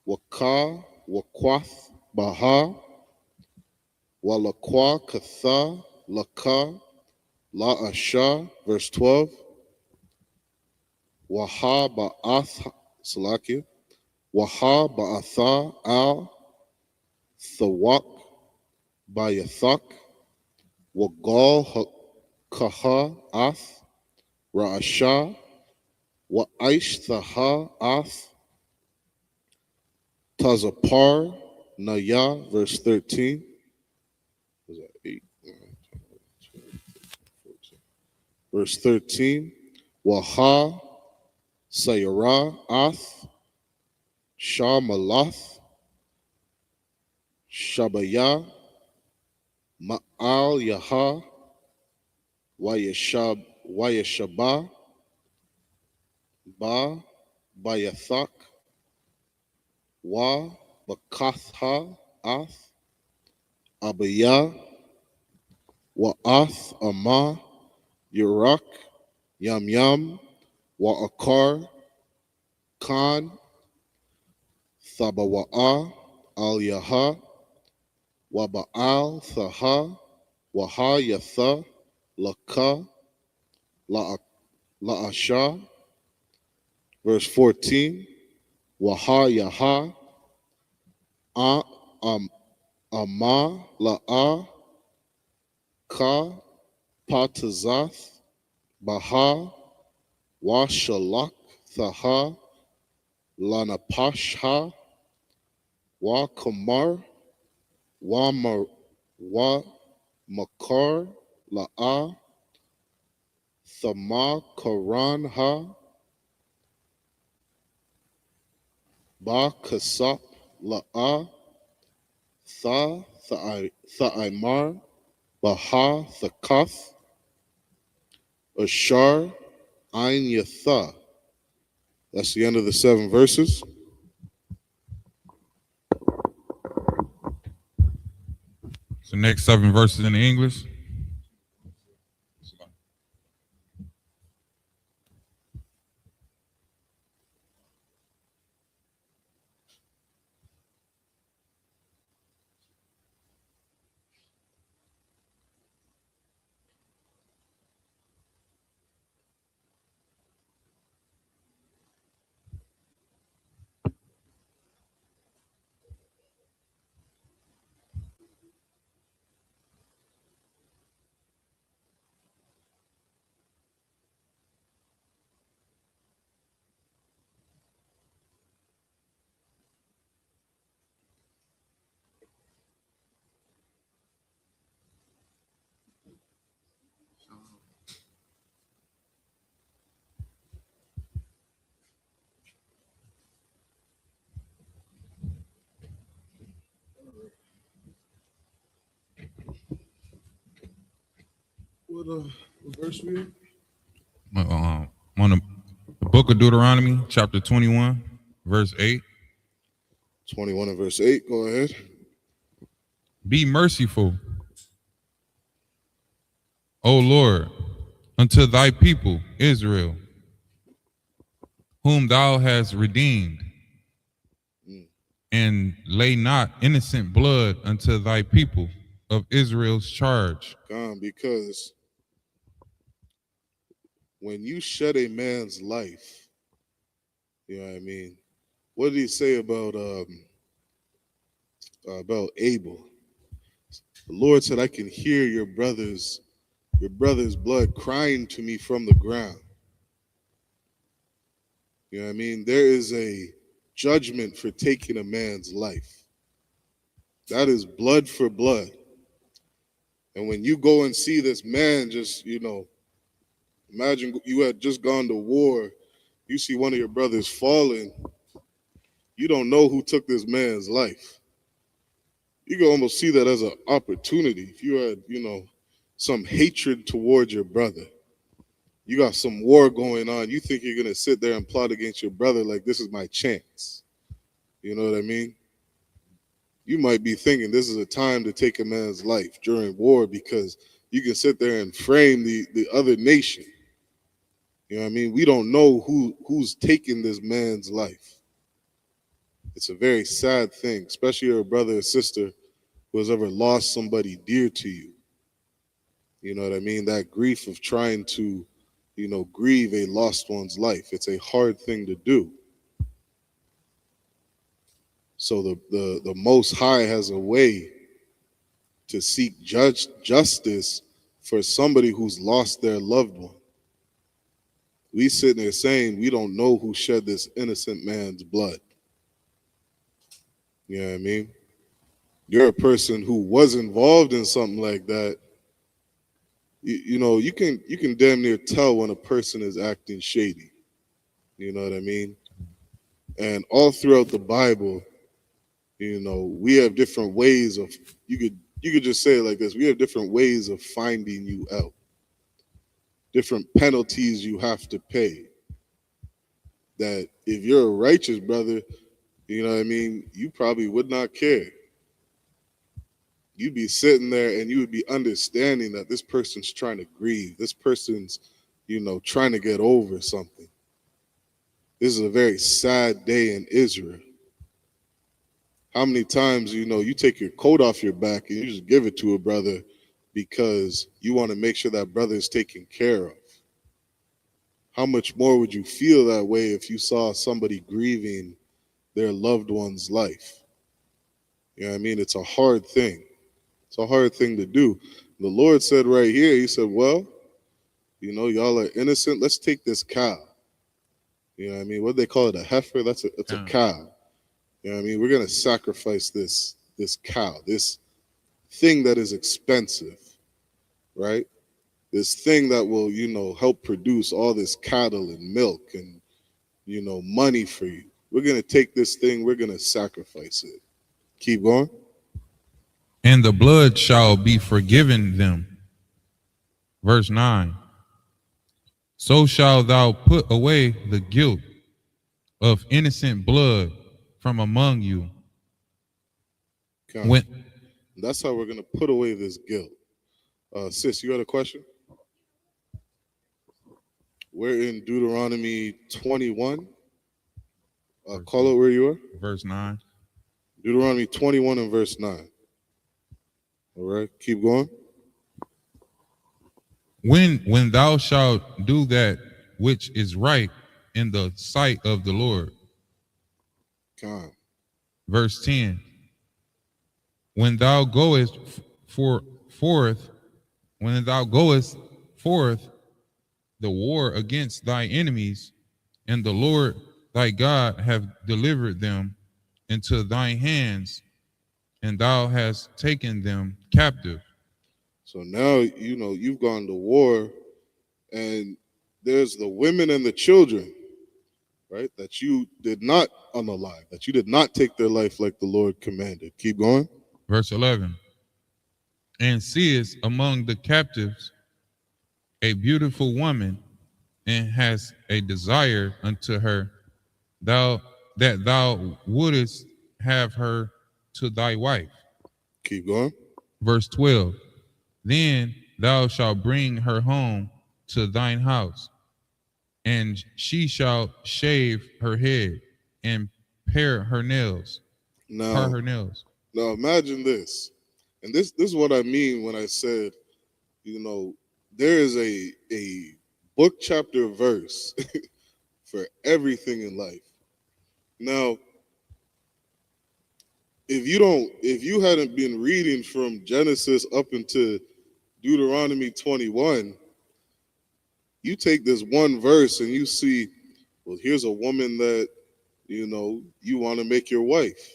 Waka Wakwath Baha Walakwa Katha Laka La Asha, verse 12, Waha Ba'ath Salakia Waha Ba'atha Al Thawak Bayathak Wagal Kaha Ath Ra'asha wa aish thaha ath tazapar naya, verse 13. Was that 8? Verse 13. Waha sayara ath shah malath shabaya ma'al yaha wayashaba ba bayathak wa bakatha ath abaya wa ath ama yurak yam yam wa akar khan thabawa'a al yaha wa ba'al thaha wa ha yatha laka la asha, verse 14. Wa ha yaha a ama la'a ka patazath baha wa shalak thaha lanapasha wa kamar wa makar la'a thama karan ha ba kasap la'a tha'imar baha thakath ashar ain yatha. That's the end of the 7 verses. So next 7 verses in the English. What verse we in? On the book of Deuteronomy, chapter 21, verse 8. 21 and verse 8. Go ahead. Be merciful, O Lord, unto thy people Israel, whom thou hast redeemed, and lay not innocent blood unto thy people of Israel's charge. Because when you shed a man's life, you know what I mean? What did he say about Abel? The Lord said, I can hear your brother's blood crying to me from the ground. You know what I mean? There is a judgment for taking a man's life. That is blood for blood. And when you go and see this man just, imagine you had just gone to war, you see one of your brothers falling, you don't know who took this man's life. You can almost see that as an opportunity. If you had, some hatred towards your brother, you got some war going on, you think you're going to sit there and plot against your brother like this is my chance. You know what I mean? You might be thinking this is a time to take a man's life during war because you can sit there and frame the other nation. You know what I mean? We don't know who's taking this man's life. It's a very sad thing, especially your brother or sister who has ever lost somebody dear to you. You know what I mean? That grief of trying to, grieve a lost one's life. It's a hard thing to do. So the Most High has a way to seek justice for somebody who's lost their loved one. We sitting there saying we don't know who shed this innocent man's blood. You know what I mean? You're a person who was involved in something like that. You know, you can damn near tell when a person is acting shady. You know what I mean? And all throughout the Bible, you know, we have different ways of you could just say it like this. We have different ways of finding you out. Different penalties you have to pay. That if you're a righteous brother, you know what I mean, you probably would not care. You'd be sitting there and you would be understanding that this person's trying to grieve. This person's, you know, trying to get over something. This is a very sad day in Israel. How many times, you know, you take your coat off your back and you just give it to a brother because you want to make sure that brother is taken care of? How much more would you feel that way if you saw somebody grieving their loved one's life? You know what I mean? It's a hard thing. It's a hard thing to do. The Lord said right here, he said, well, you know, y'all are innocent. Let's take this cow. You know what I mean? What do they call it? A heifer? It's a cow. You know what I mean? We're going to sacrifice this cow, this thing that is expensive, right? This thing that will, you know, help produce all this cattle and milk and, you know, money for you. We're going to take this thing, we're going to sacrifice it. Keep going. And the blood shall be forgiven them. Verse 9. So shalt thou put away the guilt of innocent blood from among you. That's how we're going to put away this guilt. Sis, you had a question? We're in Deuteronomy 21. Call it where you are. Verse 9. Deuteronomy 21 and verse 9. All right, keep going. When thou shalt do that which is right in the sight of the Lord. Come. Verse 10. When thou goest forth the war against thy enemies, and the Lord thy God have delivered them into thine hands, and thou hast taken them captive. So now, you know, you've gone to war, and there's the women and the children, right, that you did not unalive, that you did not take their life like the Lord commanded. Keep going. Verse 11. And seest among the captives a beautiful woman, and hast a desire unto her, that thou wouldest have her to thy wife. Keep going. Verse 12. Then thou shalt bring her home to thine house, and she shall shave her head and pare her nails. Now imagine this. And this is what I mean when I said, you know, there is a book, chapter, verse for everything in life. Now, if you hadn't been reading from Genesis up into Deuteronomy 21, you take this one verse and you see, well, here's a woman that, you know, you want to make your wife.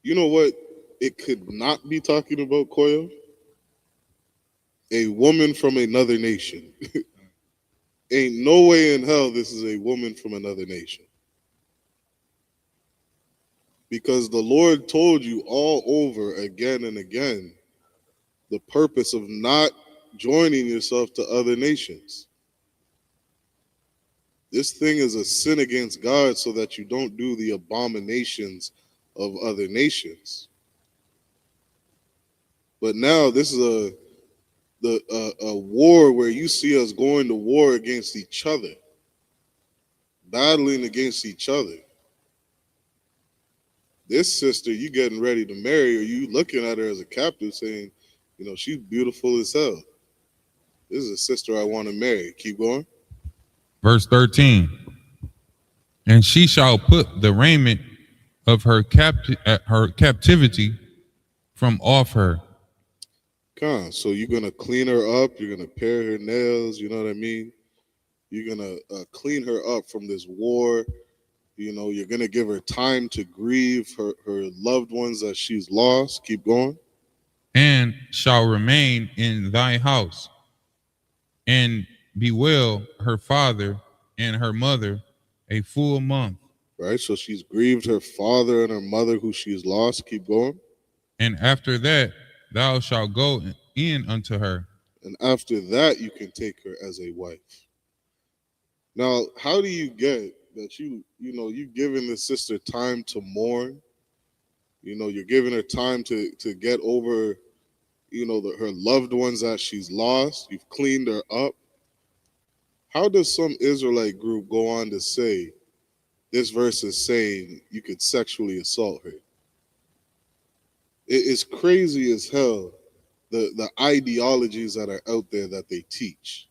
You know what it could not be talking about, Koyo? A woman from another nation. Ain't no way in hell this is a woman from another nation. Because the Lord told you all over again and again the purpose of not joining yourself to other nations. This thing is a sin against God so that you don't do the abominations of other nations. But now this is a war where you see us going to war against each other, battling against each other. This sister you getting ready to marry, or you looking at her as a captive saying, you know, she's beautiful as hell. This is a sister I want to marry. Keep going. Verse 13. And she shall put the raiment of her captivity from off her. So you're going to clean her up. You're going to pare her nails. You know what I mean? You're going to clean her up from this war. You're going to give her time to grieve her loved ones that she's lost. Keep going. And shall remain in thy house, and bewail her father and her mother a full month. Right, so she's grieved her father and her mother who she's lost. Keep going. And after that, thou shalt go in unto her. And after that, you can take her as a wife. Now, how do you get that you've given the sister time to mourn? You're giving her time to get over, her loved ones that she's lost. You've cleaned her up. How does some Israelite group go on to say this verse is saying you could sexually assault her? It's crazy as hell, the ideologies that are out there that they teach.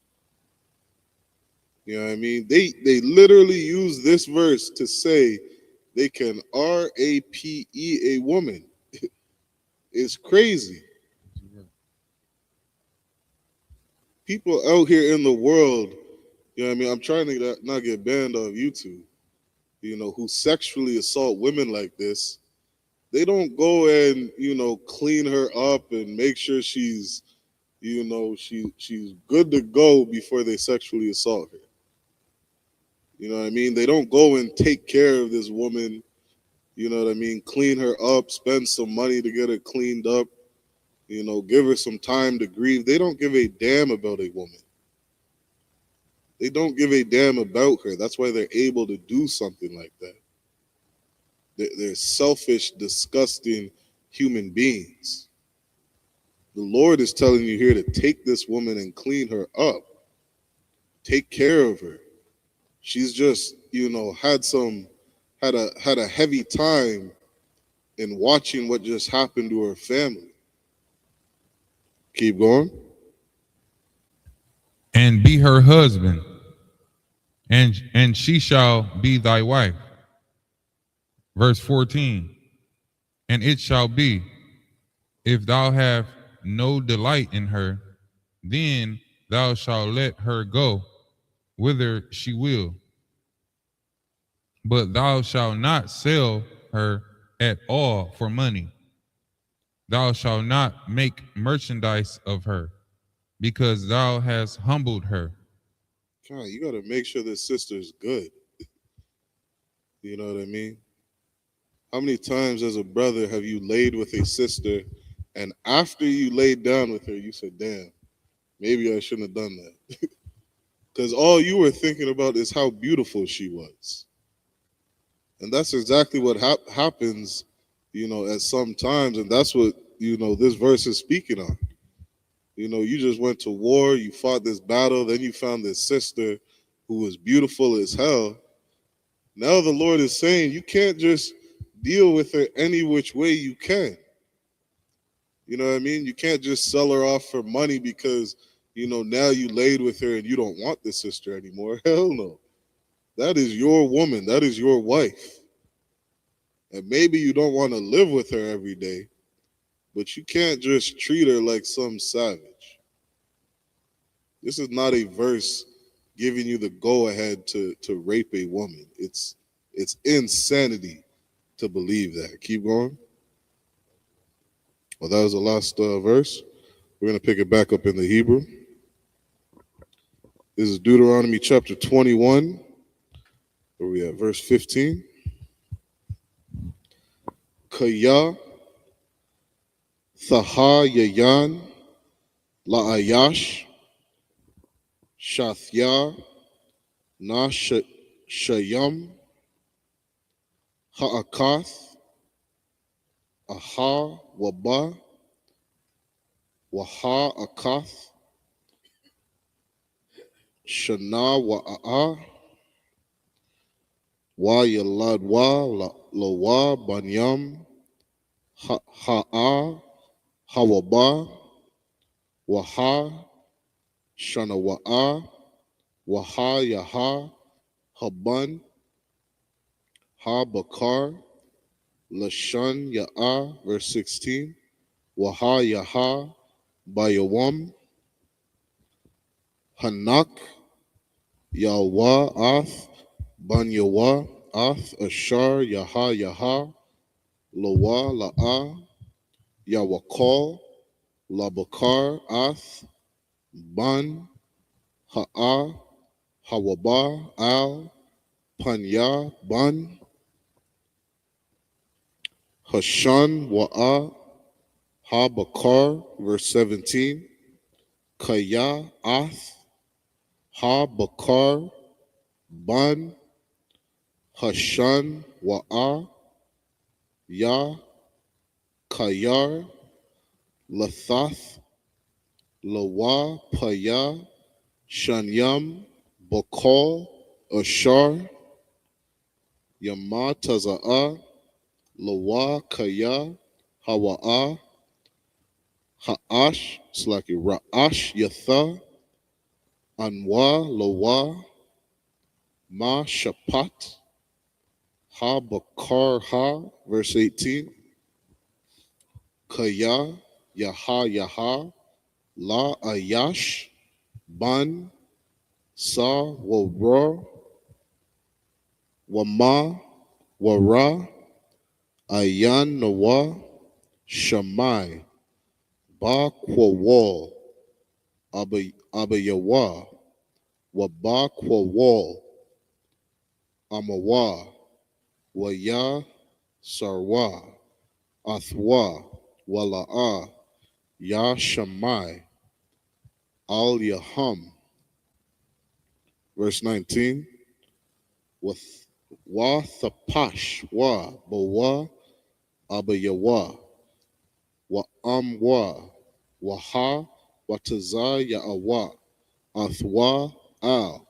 You know what I mean? They literally use this verse to say they can rape a woman. It's crazy. People out here in the world, you know what I mean? I'm trying to not get banned off YouTube, who sexually assault women like this. They don't go and, clean her up and make sure she's good to go before they sexually assault her. You know what I mean? They don't go and take care of this woman, you know what I mean? Clean her up, spend some money to get her cleaned up, give her some time to grieve. They don't give a damn about a woman. They don't give a damn about her. That's why they're able to do something like that. They're selfish, disgusting human beings. The Lord is telling you here to take this woman and clean her up. Take care of her. She's just, had a heavy time in watching what just happened to her family. Keep going. And be her husband, and she shall be thy wife. Verse 14. And it shall be, if thou have no delight in her, then thou shalt let her go whither she will. But thou shalt not sell her at all for money. Thou shalt not make merchandise of her, because thou hast humbled her. God, you got to make sure this sister's good. You know what I mean? How many times as a brother have you laid with a sister, and after you laid down with her, you said, damn, maybe I shouldn't have done that? Because all you were thinking about is how beautiful she was. And that's exactly what happens, at some times. And that's what, this verse is speaking on. You just went to war, you fought this battle, then you found this sister who was beautiful as hell. Now the Lord is saying you can't just deal with her any which way you can. You know what I mean? You can't just sell her off for money because, now you laid with her and you don't want the sister anymore. Hell no. That is your woman. That is your wife. And maybe you don't want to live with her every day, but you can't just treat her like some savage. This is not a verse giving you the go-ahead to rape a woman. It's insanity to believe that. Keep going. Well, that was the last verse. We're going to pick it back up in the Hebrew. This is Deuteronomy chapter 21. Where we at? Verse 15. Kaya Thaha Yayan La'ayash Shathya Na Shayam Ha'akath Aha Waba Waha Akath Shana Wa'a'a Wa Yaladwa Lawa Banyam Ha'a Hawaba Waha Shana Wa'a Waha Yaha Haban Ha Bakar Lashan Ya'a, verse 16. Waha Yaha Bayawam Hanak Yawa Ath, Ban Yawa Ath, Ashar, Yaha Yaha, Lawa La'a, Yawakal, Labakar Ath, Ban, Ha'a, Hawaba, Al, Panya, Ban, Hashan, Wa'a, Ha-Bakar, verse 17, Kaya, Ath, Ha-Bakar, Ban, Hashan, Wa'a, Ya, Kayar, Lathath, Lawa, Paya, Shanyam, Bakal, Ashar, Yama, Taza'a, Lawa, Kaya, Hawa'a, Ha'ash, Slaki, Ra'ash, Yatha, Anwa, Lawa, Ma, Shapat, Ha, Bakar, Ha, verse 18, Kaya, Yaha, Yaha, La, Ayash, Ban, Sa, Wara, Wama, Wara, Ayan, Nawa, Shamai, Ba, Kwawal, Abayawa, Waba, Kwawal, Amawa, Waya, Sarwa, Athwa, Wala'a, Ya Shamai, Al Yaham. Verse 19, with Wa Thapash, Wa, Bawa, Abayawa, Wa Amwa, Waha, Wataza Ya'awa, Athwa, Al,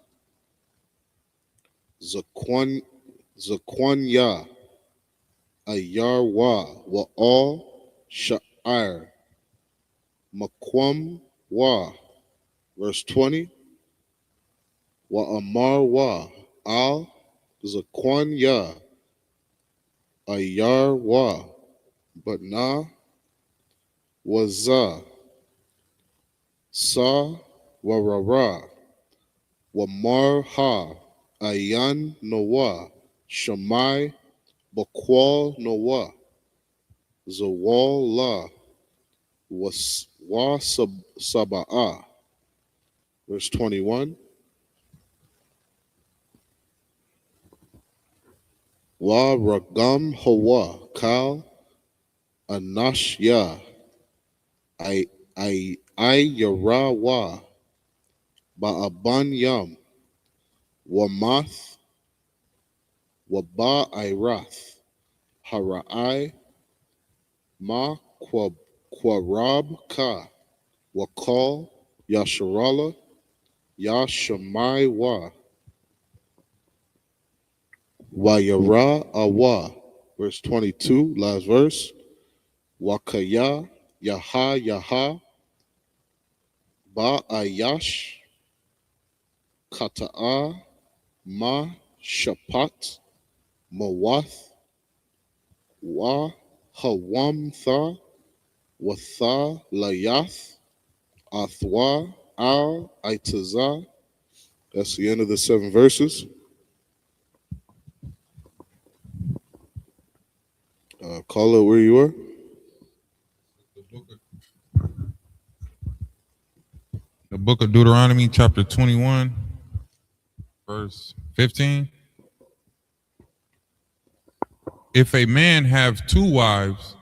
Zakwanya, Ayarwa, Wa'al, Sha'ar, Makwam, Wa, verse 20, Wa Amar, Wa, Al, Zakwanya, Ayarwa, Batna, Waza, Sa, Warara, Wamar, Ha, Ayan, Noah, Shamai, Bakwal, Noah, Zawal, La, Wa Saba'a. Verse 21. Wa Ragam Hawa, Kal, Anash Ya, I Yara Wa, Ba'aban Yam, Wamath, Waba Irath, Hara'ai, Ma Kwarab Ka, Wakal, Yasharala, Yashamai Wa, Wayara Awa. Verse 22, last verse. Wakaya, Yaha Yaha, Ba Ayash, Kata'a, Ma Shapat, Mawath, Wa Hawamtha, Watha Layath, Athwa, Al, Aitazah. That's the end of the 7 verses. Call it where you are. The book of Deuteronomy, chapter 21, verse 15. If a man have 2 wives,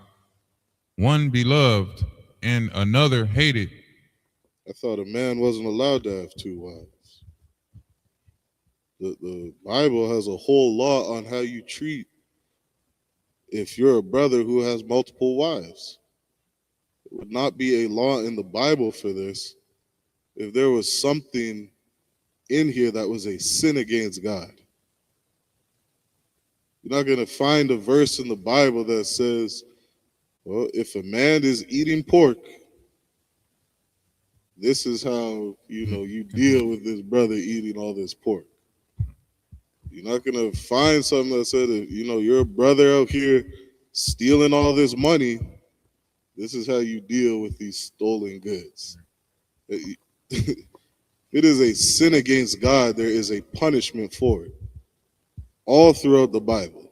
one beloved and another hated. I thought a man wasn't allowed to have 2 wives. The Bible has a whole law on how you treat if you're a brother who has multiple wives. It would not be a law in the Bible for this if there was something in here that was a sin against God. You're not going to find a verse in the Bible that says, well, if a man is eating pork, this is how, you deal with this brother eating all this pork. You're not going to find something that said, you're a brother out here stealing all this money. This is how you deal with these stolen goods. It is a sin against God. There is a punishment for it. All throughout the Bible.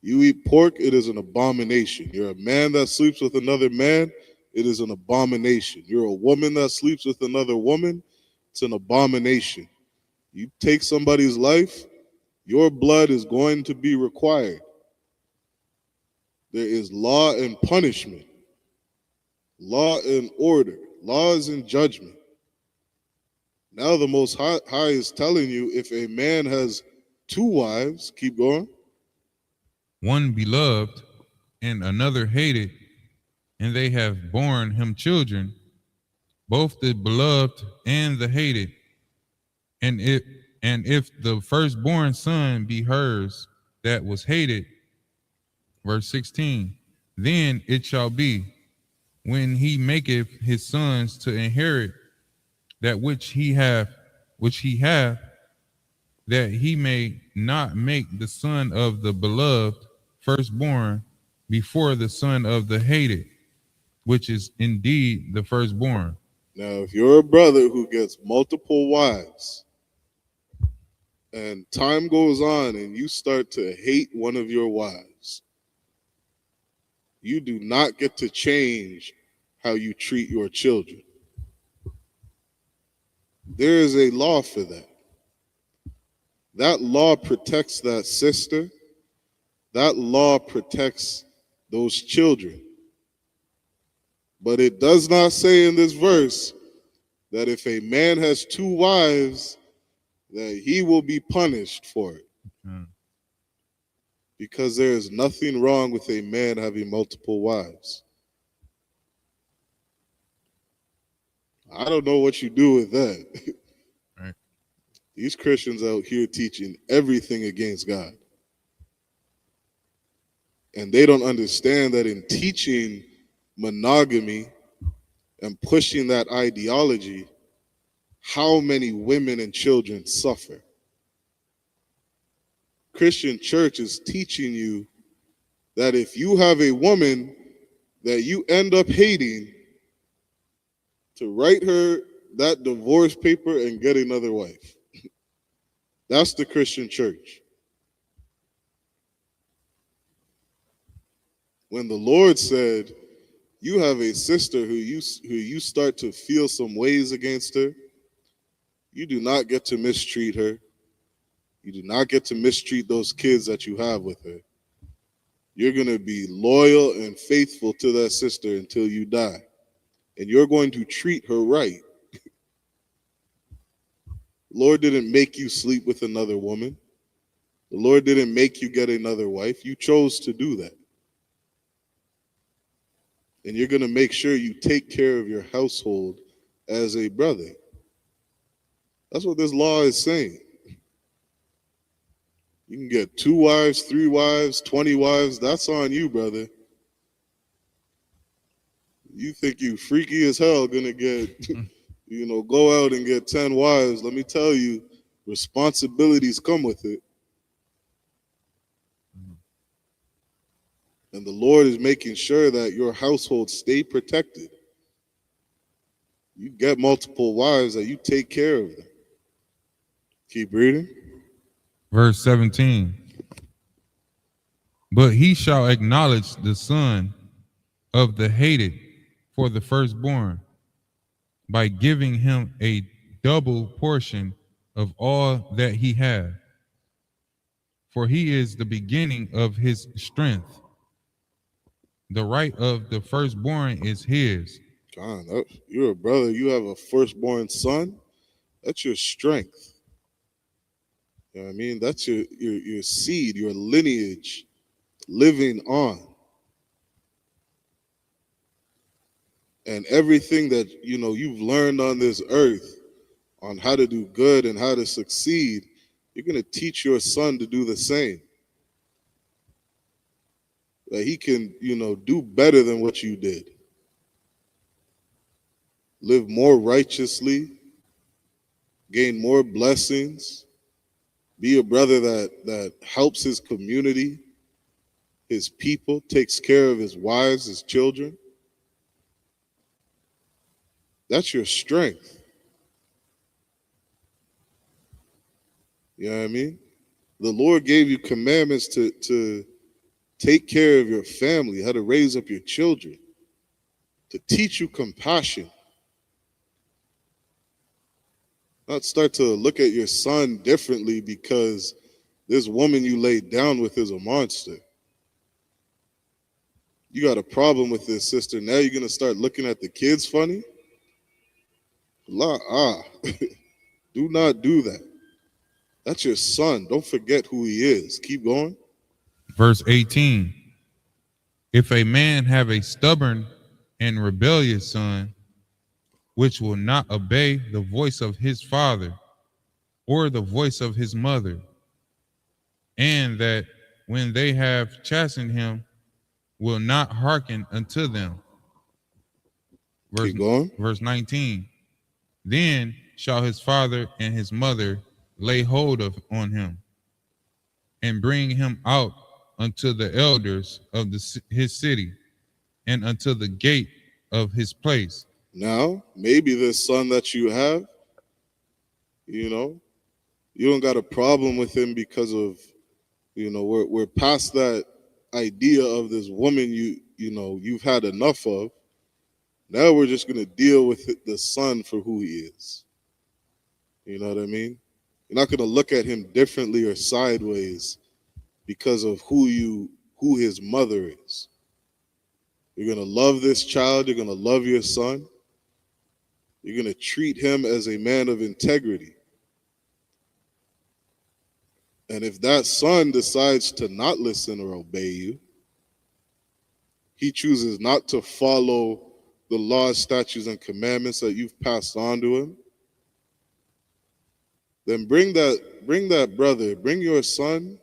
You eat pork, it is an abomination. You're a man that sleeps with another man, it is an abomination. You're a woman that sleeps with another woman, it's an abomination. You take somebody's life, your blood is going to be required. There is law and punishment, law and order, laws and judgment. Now the Most High is telling you if a man has two wives, keep going. One beloved and another hated, and they have borne him children, both the beloved and the hated. And if the firstborn son be hers that was hated, verse 16, then it shall be, when he maketh his sons to inherit that which he hath, that he may not make the son of the beloved firstborn before the son of the hated, which is indeed the firstborn. Now, if you're a brother who gets multiple wives, and time goes on and you start to hate one of your wives, you do not get to change how you treat your children. There is a law for that. That law protects that sister. That law protects those children. But it does not say in this verse that if a man has two wives, that he will be punished for it. Because there is nothing wrong with a man having multiple wives. I don't know what you do with that. Right. These Christians out here teaching everything against God. And they don't understand that in teaching monogamy and pushing that ideology, how many women and children suffer. Christian church is teaching you that if you have a woman that you end up hating, to write her that divorce paper and get another wife. That's the Christian church. When the Lord said, you have a sister who you start to feel some ways against her, you do not get to mistreat her. You do not get to mistreat those kids that you have with her. You're going to be loyal and faithful to that sister until you die. And you're going to treat her right. The Lord didn't make you sleep with another woman. The Lord didn't make you get another wife. You chose to do that. And you're going to make sure you take care of your household as a brother. That's what this law is saying. You can get 2 wives, 3 wives, 20 wives. That's on you, brother. You think you freaky as hell gonna get, go out and get 10 wives. Let me tell you, responsibilities come with it. And the Lord is making sure that your household stay protected. You get multiple wives, that you take care of them. Keep reading. Verse 17. But he shall acknowledge the son of the hated for the firstborn, by giving him a double portion of all that he hath. For he is the beginning of his strength. The right of the firstborn is his. John, you're a brother. You have a firstborn son. That's your strength. You know what I mean? That's your seed, your lineage living on. And everything that you've learned on this earth on how to do good and how to succeed, you're going to teach your son to do the same. That he can, do better than what you did. Live more righteously, gain more blessings, be a brother that helps his community, his people, takes care of his wives, his children. That's your strength. You know what I mean? The Lord gave you commandments to take care of your family, how to raise up your children, to teach you compassion. Not start to look at your son differently because this woman you laid down with is a monster. You got a problem with this, sister. Now you're going to start looking at the kids funny? Do not do that. That's your son. Don't forget who he is. Keep going. Verse 18. If a man have a stubborn and rebellious son, which will not obey the voice of his father or the voice of his mother, and that when they have chastened him, will not hearken unto them. Keep going. Verse 19. Then shall his father and his mother lay hold on him, and bring him out unto the elders of his city, and unto the gate of his place. Now, maybe this son that you have, you don't got a problem with him because of, we're past that idea of this woman you've had enough of. Now we're just going to deal with the son for who he is. You know what I mean? You're not going to look at him differently or sideways because of who his mother is. You're going to love this child. You're going to love your son. You're going to treat him as a man of integrity. And if that son decides to not listen or obey you, he chooses not to follow the laws, statutes, and commandments that you've passed on to him, then bring that brother, bring your son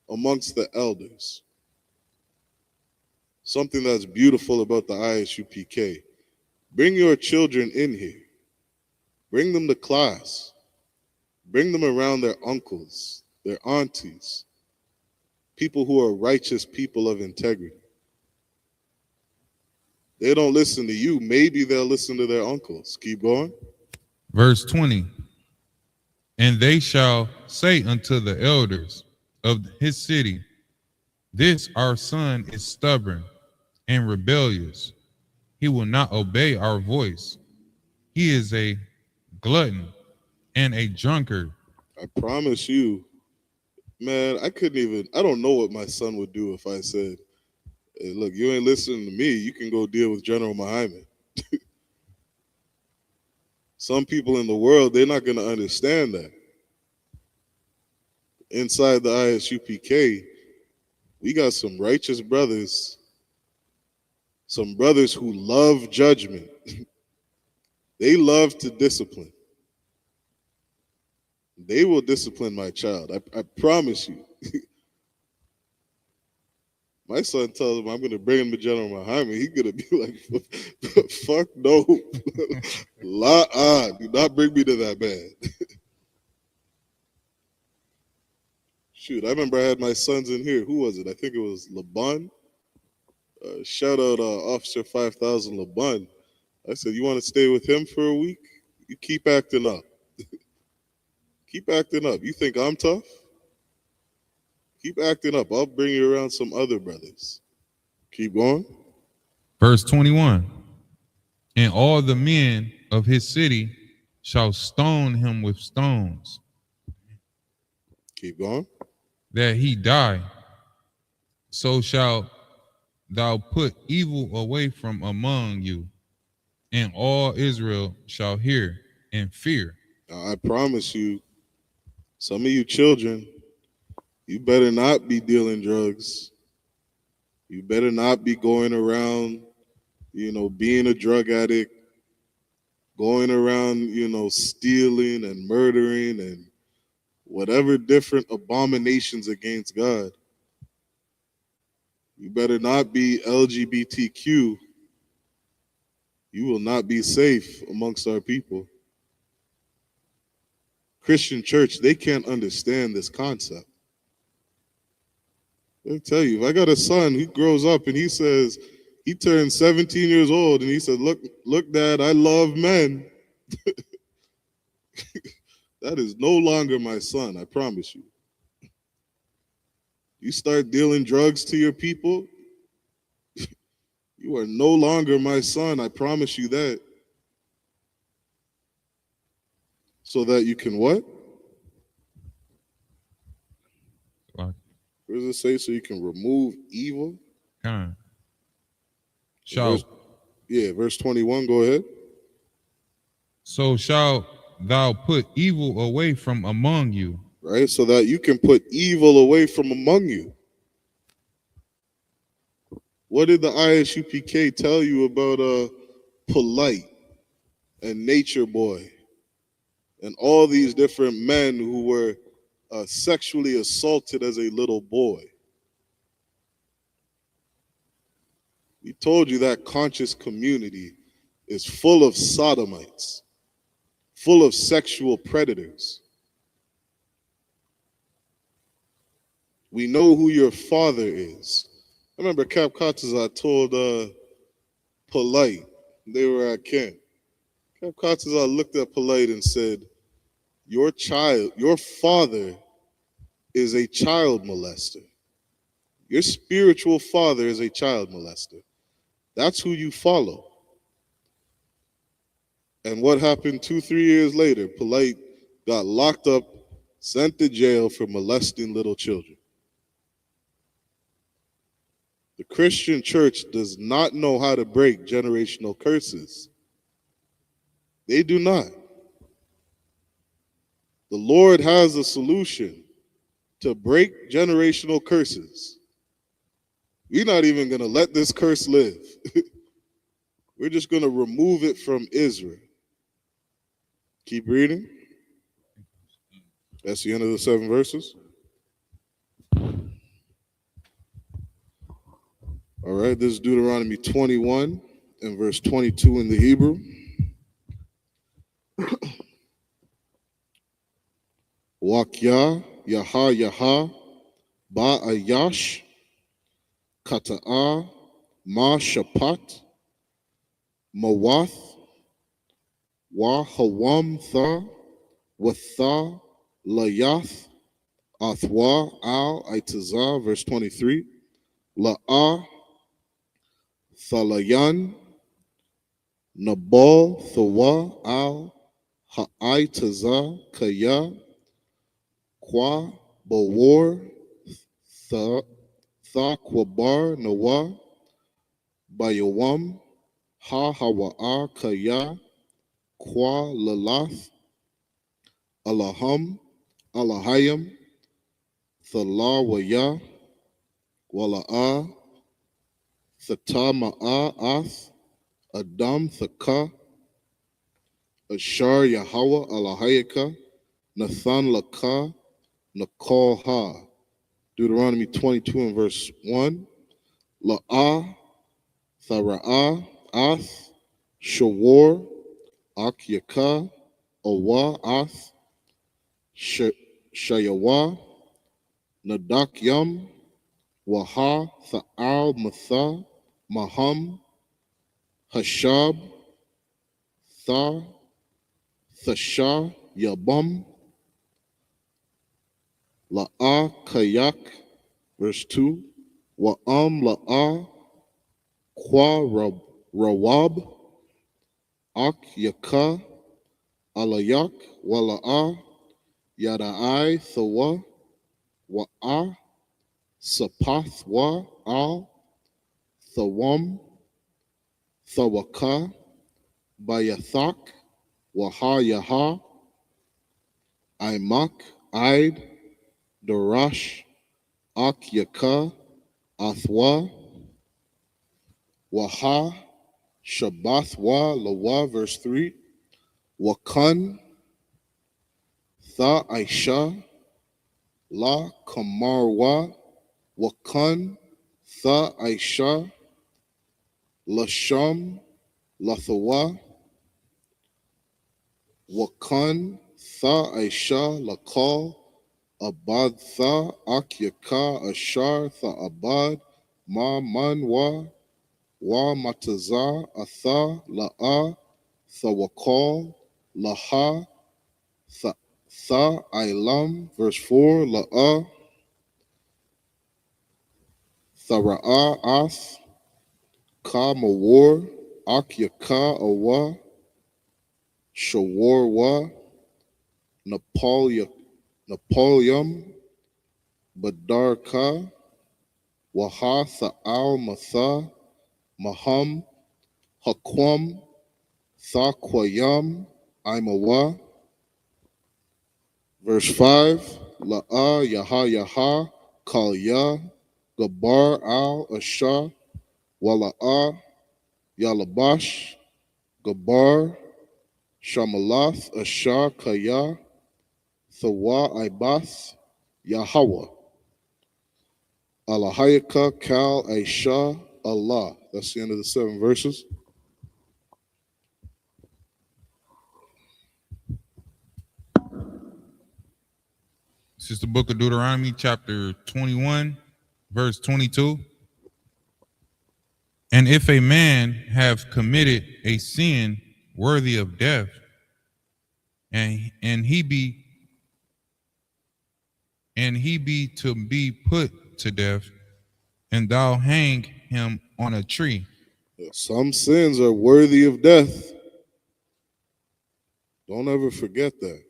amongst the elders. Something that's beautiful about the Isupk. Bring your children in here. Bring them to class. Bring them around their uncles, their aunties, people who are righteous people of integrity. They don't listen to you. Maybe they'll listen to their uncles. Keep going. Verse 20. And they shall say unto the elders of his city, this our son is stubborn and rebellious. He will not obey our voice. He is a glutton and a drunkard. I promise you, man, I don't know what my son would do if I said, hey, look, you ain't listening to me. You can go deal with General Muhammad. Some people in the world, they're not going to understand that. Inside the Isupk, we got some righteous brothers, some brothers who love judgment. They love to discipline. They will discipline my child. I promise you. My son tells him I'm going to bring him to General Muhammad. He's going to be like, fuck no. Do not bring me to that man. Shoot, I remember I had my sons in here. Who was it? I think it was Laban. Shout out Officer 5000 Laban. I said, you want to stay with him for a week? You keep acting up. Keep acting up. You think I'm tough? Keep acting up. I'll bring you around some other brothers. Keep going. Verse 21. And all the men of his city shall stone him with stones. Keep going. That he die. So shalt thou put evil away from among you, and all Israel shall hear and fear. Now, I promise you, some of you children, you better not be dealing drugs. You better not be going around, being a drug addict, going around, stealing and murdering and whatever different abominations against God. You better not be LGBTQ. You will not be safe amongst our people. Christian church, they can't understand this concept. I'll tell you, if I got a son, he grows up and he says, he turns 17 years old and he said, look, Dad, I love men. That is no longer my son, I promise you. You start dealing drugs to your people, you are no longer my son, I promise you that. So that you can what? What? Where does it say so you can remove evil? Kind. Shout. Verse 21, go ahead. So shalt thou put evil away from among you. Right, so that you can put evil away from among you. What did the ISUPK tell you about Polite and Nature Boy and all these different men who were sexually assaulted as a little boy? We told you that conscious community is full of sodomites, full of sexual predators. We know who your father is. I remember Cap Kataza told Polite, they were at camp. Cap Kataza looked at Polite and said, your father is a child molester. Your spiritual father is a child molester. That's who you follow. And what happened 2-3 years later? Polite got locked up, sent to jail for molesting little children. The Christian church does not know how to break generational curses. They do not. The Lord has a solution to break generational curses. We're not even going to let this curse live. We're just going to remove it from Israel. Keep reading. That's the end of the 7 verses. All right, this is Deuteronomy 21 and verse 22 in the Hebrew. Wakya, Yaha, Ba'ayash, Kata'a, Ma Shapat, Mawath, Wa Hawam Tha, Watha, Layath, Athwa, Al, Itazah, verse 23, La'ah, Thalayan, Nabal, Thawa, Al, Ha'itazah, Kaya, Kwa, Bawar, Thakwabar, Nawa, Bayawam, Ha Hawa'a, Kaya, Kwa, Lalath, Alaham, Alahayam, Thalawaya, Wala'a, Thatama'a, Ath, Adam, Thaka, Ashar, Yahweh, Alahayaka, Nathan, Laka, Nakal, Ha. Deuteronomy 22 and verse 1. La'ah, Thara'ah, Ath, Shawar, Akyaka, Awa, Ath, Shayawa, Nadakyam, Waha, Tha'al, Matha, Maham, Hashab, Tha, Thasha, Yabam, La'ah, Kayak, verse 2, Wa'am, La'ah, Kwa, Rawab, Ak, Yaka, Alayak, Wala'ah, Yada'ai, Thawa, Wa'ah, Sapath, Wa, Al, Thawam, Thawaka, Bayathak, Waha, Yaha, Aimak, Aid, Darash, Ak, Yaka, Athwa, Waha, Shabbath, Wa, Lawa, verse 3, Wakan, Tha, Aisha, La, Kamarwa, Wakan, Tha, Aisha, Lasham, Lathawa, Wakan, Tha, Aisha, Lakal, Abad, Tha, Akyaka, Ashar, Tha, Abad, Ma, Manwa, Wa, Mataza, Atha, La'a, Thawakal, Laha, Tha Ilam, verse 4, La'a, Thara'a Ath, Ka Mawar, Akyaka Awa, Shawarwa, Napoleum, Badarka, Waha Tha'al Matha, Maham, Hakwam, Thakwayam, Imawa. Verse 5, La'a Yaha Yaha, Kalya, Gabar Al Asha, Wala'a, Yalabash, Gabar, Shamalath Asha Kaya, Thawa Ibath, Yahweh, Alahayaka Kal Aisha Allah. That's the end of the 7 verses. This is the book of Deuteronomy, chapter 21, verse 22. And if a man have committed a sin worthy of death, and he be to be put to death, and thou hang him on a tree. Some sins are worthy of death. Don't ever forget that.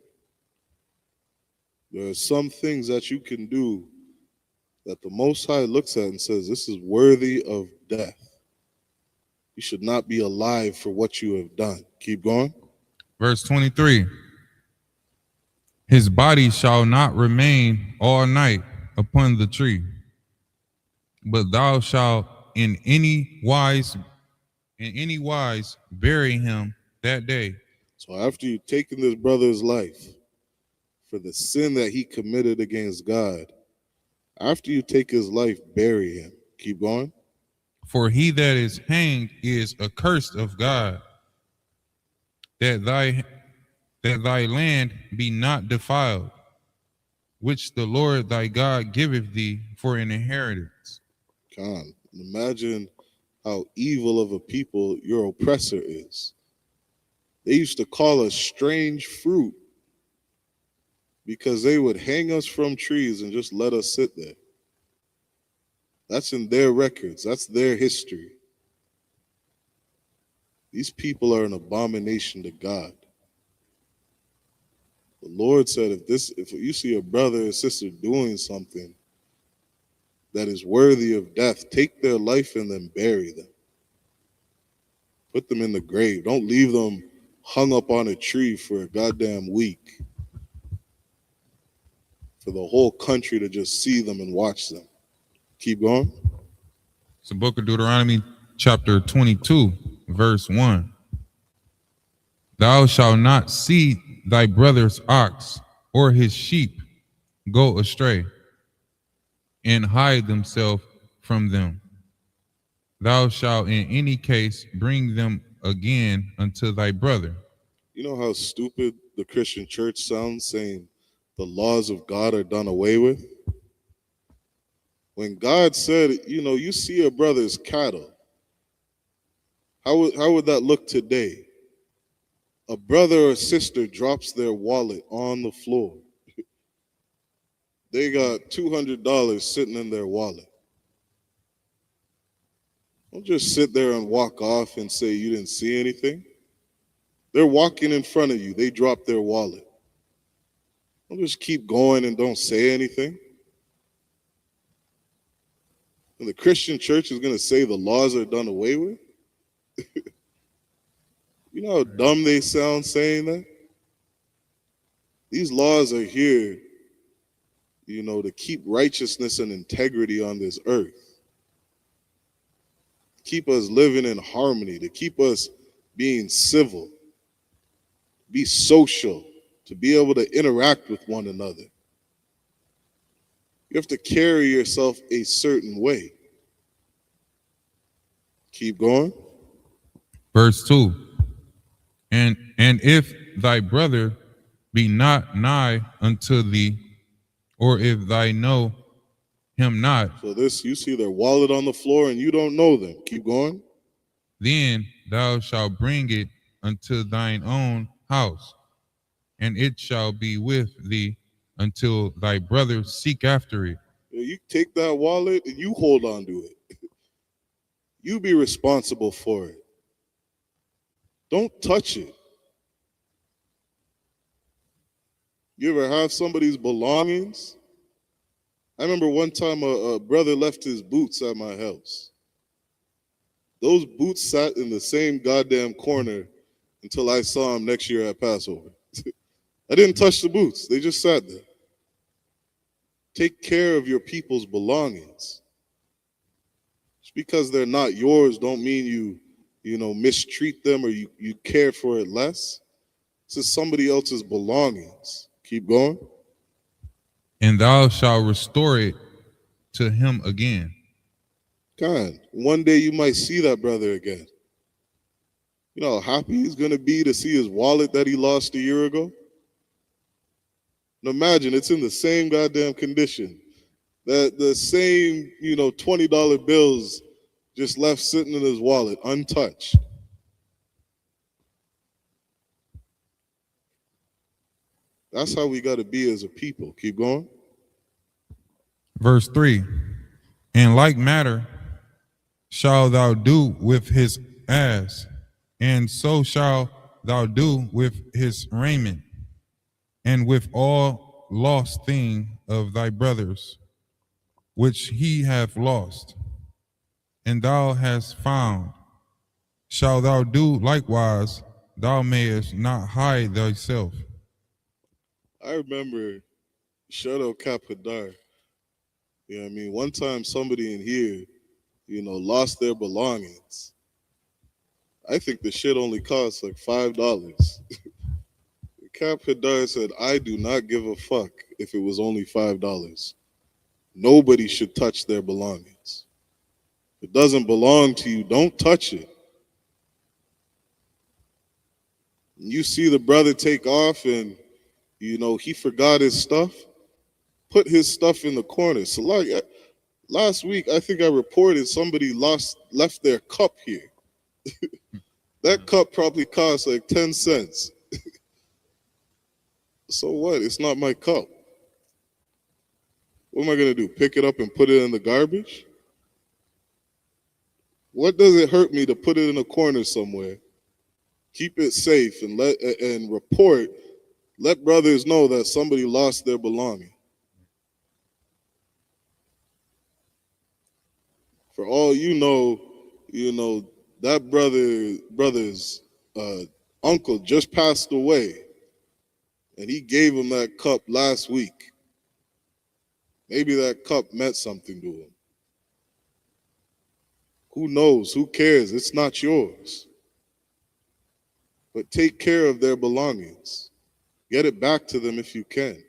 There are some things that you can do that the Most High looks at and says, this is worthy of death. You should not be alive for what you have done. Keep going. Verse 23. His body shall not remain all night upon the tree, but thou shalt in any wise bury him that day. So after you've taken this brother's life for the sin that he committed against God, after you take his life, bury him. Keep going. For he that is hanged is accursed of God, that thy land be not defiled, which the Lord thy God giveth thee for an inheritance. God, imagine how evil of a people your oppressor is. They used to call us strange fruit because they would hang us from trees and just let us sit there. That's in their records. That's their history. These people are an abomination to God. The Lord said, if you see a brother or sister doing something that is worthy of death, take their life and then bury them. Put them in the grave. Don't leave them hung up on a tree for a goddamn week for the whole country to just see them and watch them. Keep going. It's the book of Deuteronomy, chapter 22, verse 1. Thou shalt not see thy brother's ox or his sheep go astray, and hide themselves from them. Thou shalt in any case bring them again unto thy brother. You know how stupid the Christian church sounds, saying the laws of God are done away with? When God said, you see a brother's cattle, how would that look today? A brother or sister drops their wallet on the floor. They got $200 sitting in their wallet. Don't just sit there and walk off and say you didn't see anything. They're walking in front of you. They drop their wallet. Don't just keep going and don't say anything. And the Christian church is going to say the laws are done away with? You know how dumb they sound saying that? These laws are here, to keep righteousness and integrity on this earth. Keep us living in harmony, to keep us being civil, be social, to be able to interact with one another. You have to carry yourself a certain way. Keep going. Verse 2. And if thy brother be not nigh unto thee, or if thou know him not. So you see their wallet on the floor and you don't know them. Keep going. Then thou shalt bring it unto thine own house, and it shall be with thee until thy brothers seek after it. You take that wallet and you hold on to it. You be responsible for it. Don't touch it. You ever have somebody's belongings? I remember one time a brother left his boots at my house. Those boots sat in the same goddamn corner until I saw him next year at Passover. I didn't touch the boots. They just sat there. Take care of your people's belongings. Just because they're not yours don't mean you mistreat them or you care for it less. This is somebody else's belongings. Keep going. And thou shalt restore it to him again. God, one day you might see that brother again. You know how happy he's going to be to see his wallet that he lost a year ago? And imagine it's in the same goddamn condition. The same, $20 bills just left sitting in his wallet, untouched. That's how we got to be as a people. Keep going. Verse 3, in like matter shalt thou do with his ass, and so shalt thou do with his raiment, and with all lost thing of thy brothers, which he hath lost, and thou hast found. Shalt thou do likewise, thou mayest not hide thyself. I remember Shadow Kapadar. You know what I mean? One time somebody in here, lost their belongings. I think the shit only cost like $5. Cap Hadar said, I do not give a fuck if it was only $5. Nobody should touch their belongings. If it doesn't belong to you, don't touch it. You see the brother take off and, he forgot his stuff, put his stuff in the corner. So like last week, I think I reported somebody left their cup here. That cup probably cost like 10 cents. So what? It's not my cup. What am I going to do? Pick it up and put it in the garbage? What does it hurt me to put it in a corner somewhere? Keep it safe and report. Let brothers know that somebody lost their belonging. For all you know, that brother's uncle just passed away, and he gave him that cup last week. Maybe that cup meant something to him. Who knows? Who cares? It's not yours. But take care of their belongings. Get it back to them if you can.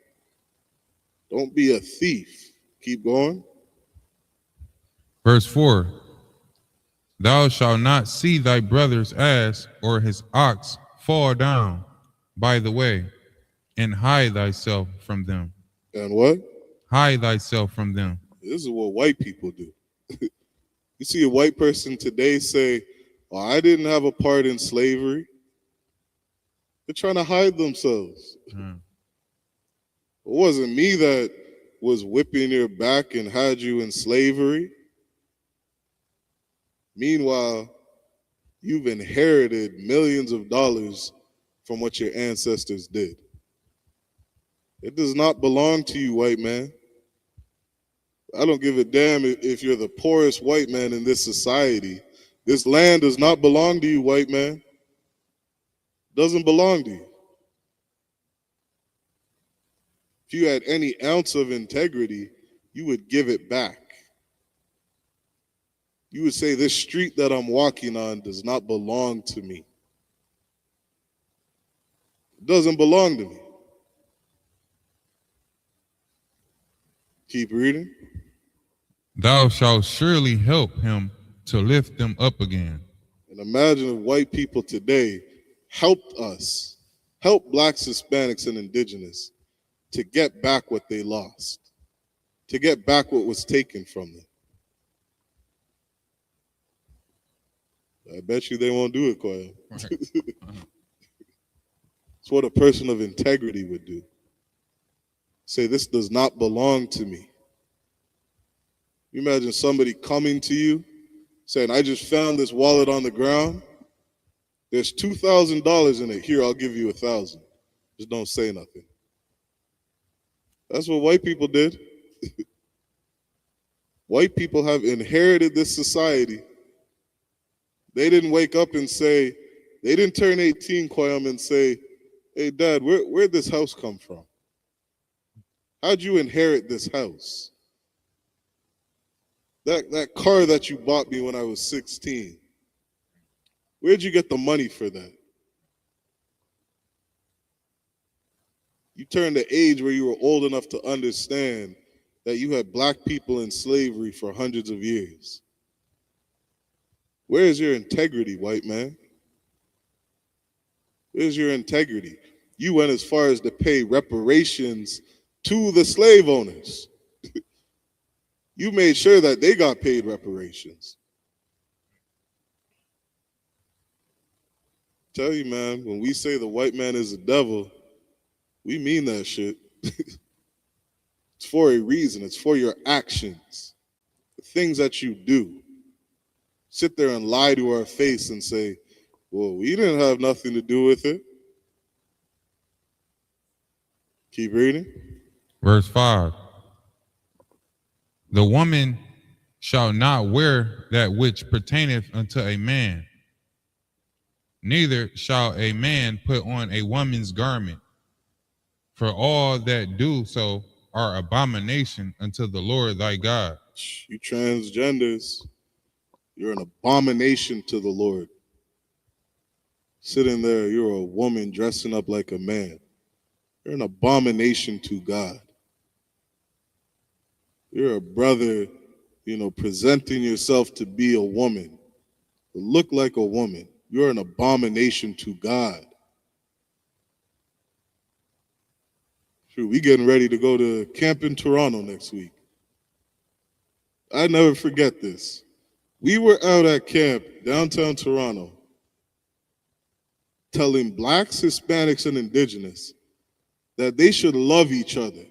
Don't be a thief. Keep going. Verse 4, thou shalt not see thy brother's ass or his ox fall down by the way, and hide thyself from them. And what? Hide thyself from them. This is what white people do. You see a white person today say, oh, I didn't have a part in slavery. They're trying to hide themselves. It wasn't me that was whipping your back and had you in slavery. Meanwhile, you've inherited millions of dollars from what your ancestors did. It does not belong to you, white man. I don't give a damn if you're the poorest white man in this society. This land does not belong to you, white man. It doesn't belong to you. If you had any ounce of integrity, you would give it back. You would say, this street that I'm walking on does not belong to me. It doesn't belong to me. Keep reading. Thou shalt surely help him to lift them up again. And imagine if white people today helped us, help blacks, Hispanics, and indigenous to get back what they lost, to get back what was taken from them. I bet you they won't do it, Koya. It's what a person of integrity would do. Say, this does not belong to me. You imagine somebody coming to you saying, I just found this wallet on the ground. There's $2,000 in it. Here, I'll give you $1,000. Just don't say nothing. That's what white people did. White people have inherited this society. They didn't wake up and say, they didn't turn 18, Koyam, and say, hey, Dad, where'd this house come from? How'd you inherit this house? That car that you bought me when I was 16, where'd you get the money for that? You turned the age where you were old enough to understand that you had black people in slavery for hundreds of years. Where is your integrity, white man? Where's your integrity? You went as far as to pay reparations to the slave owners. You made sure that they got paid reparations. Tell you, man, when we say the white man is the devil, we mean that shit. It's for a reason. It's for your actions, the things that you do. Sit there and lie to our face and say, well, we didn't have nothing to do with it. Keep reading. Verse 5. The woman shall not wear that which pertaineth unto a man, neither shall a man put on a woman's garment, for all that do so are abomination unto the Lord thy God. You transgenders, you're an abomination to the Lord. Sitting there, you're a woman dressing up like a man. You're an abomination to God. You're a brother, presenting yourself to be a woman, to look like a woman. You're an abomination to God. Shoot, we getting ready to go to camp in Toronto next week. I never forget this. We were out at camp downtown Toronto telling blacks, Hispanics, and indigenous that they should love each other,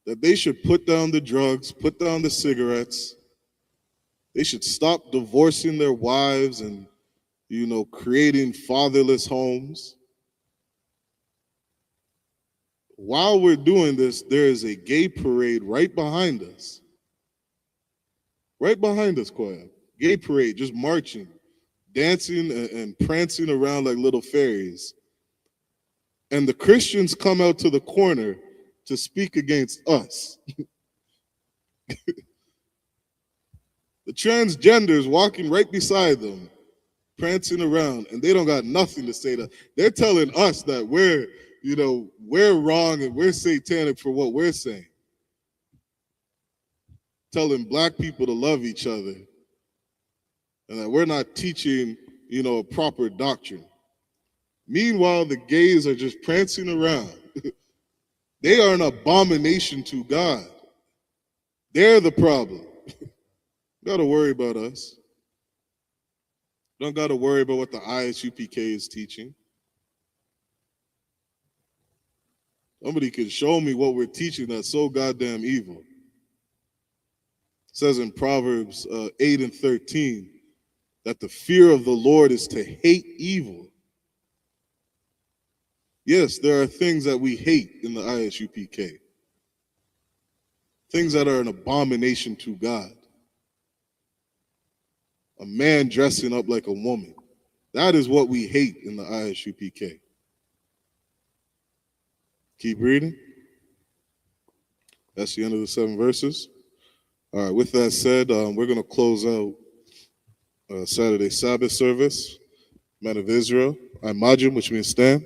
that they should put down the drugs, put down the cigarettes, they should stop divorcing their wives and, creating fatherless homes. While we're doing this, there is a gay parade right behind us. Right behind us, Koya. Gay parade, just marching, dancing and prancing around like little fairies. And the Christians come out to the corner to speak against us. The transgenders walking right beside them, prancing around, and they don't got nothing to say to. They're telling us that we're wrong and we're satanic for what we're saying. Telling black people to love each other and that we're not teaching, a proper doctrine. Meanwhile, the gays are just prancing around. They are an abomination to God. They're the problem. Got to worry about us. Don't got to worry about what the Isupk is teaching. Somebody could show me what we're teaching that's so goddamn evil. It says in Proverbs 8 and 13 that the fear of the Lord is to hate evil. Yes, there are things that we hate in the Isupk. Things that are an abomination to God. A man dressing up like a woman. That is what we hate in the Isupk. Keep reading. That's the end of the 7 verses. All right, with that said, we're going to close out Saturday Sabbath service. Men of Israel, I imagine, which means stand.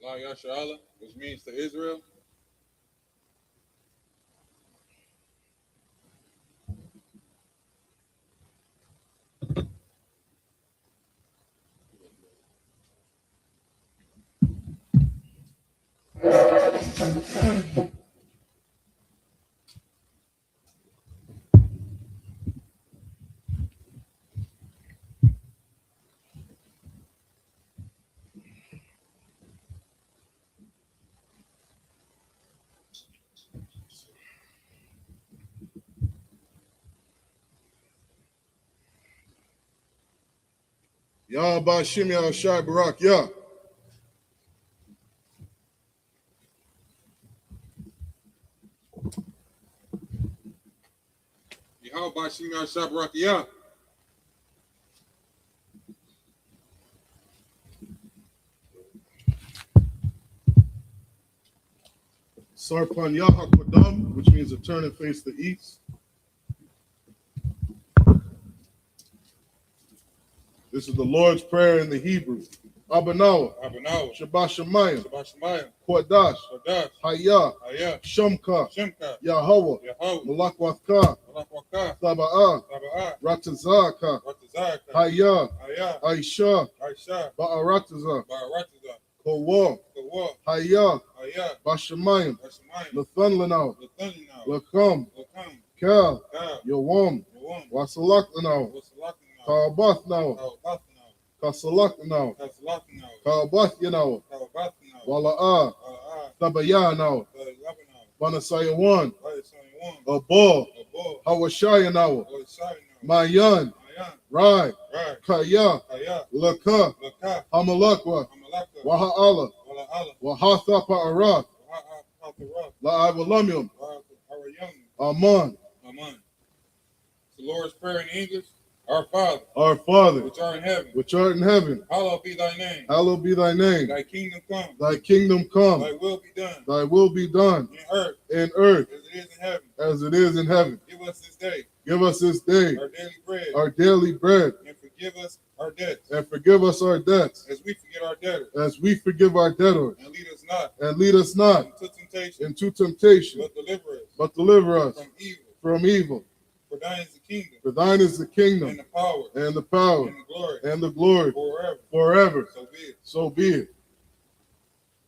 Allah Yasharallah, which means to Israel. Ya Bashim Ya Shai Barak Ya. Yahweh Bashim Ya Shai Barak Ya. Sarpan Yahakwadam, which means to turn and face the east. This is the Lord's Prayer in the Hebrew. Abanawa, Shabbat Shemayim, Kodash, Hayah, Shamka, Yahweh, Malakwatha, Sabbath, Ratazaka, Hayah, Aisha, Ba'arataza, Kowa, Hayah, Bashamayim, Lathan Lanao, Lakam, Kal, Yawam, Wasalak Lanao, Kabath now, Kasalak now, Kabath now, Wala'a, Tabaya now, Banasayawan, Abba, Hawashaya now, Mayan, Rai, Kaya, Laka, Hamalakwa, Waha'ala, Wahatha Pa'arat, La'avalamium, Aman. The Lord's Prayer in English. Our Father, which art in heaven, hallowed be thy name. Hallowed be thy name. Thy kingdom come. Thy kingdom come. Thy will be done. Thy will be done. In earth. As it is in heaven. As it is in heaven. Give us this day. Give us this day. Our daily bread. Our daily bread. And forgive us our debts. And forgive us our debts. As we forgive our debtors. As we forgive our debtors. And lead us not. And lead us not. Into temptation. Into temptation. But deliver us. But deliver us. From evil. From evil. For thine is the kingdom. For thine is the kingdom. And the power. And the power. And the glory. And the glory. Forever. Forever. So be it. So be it.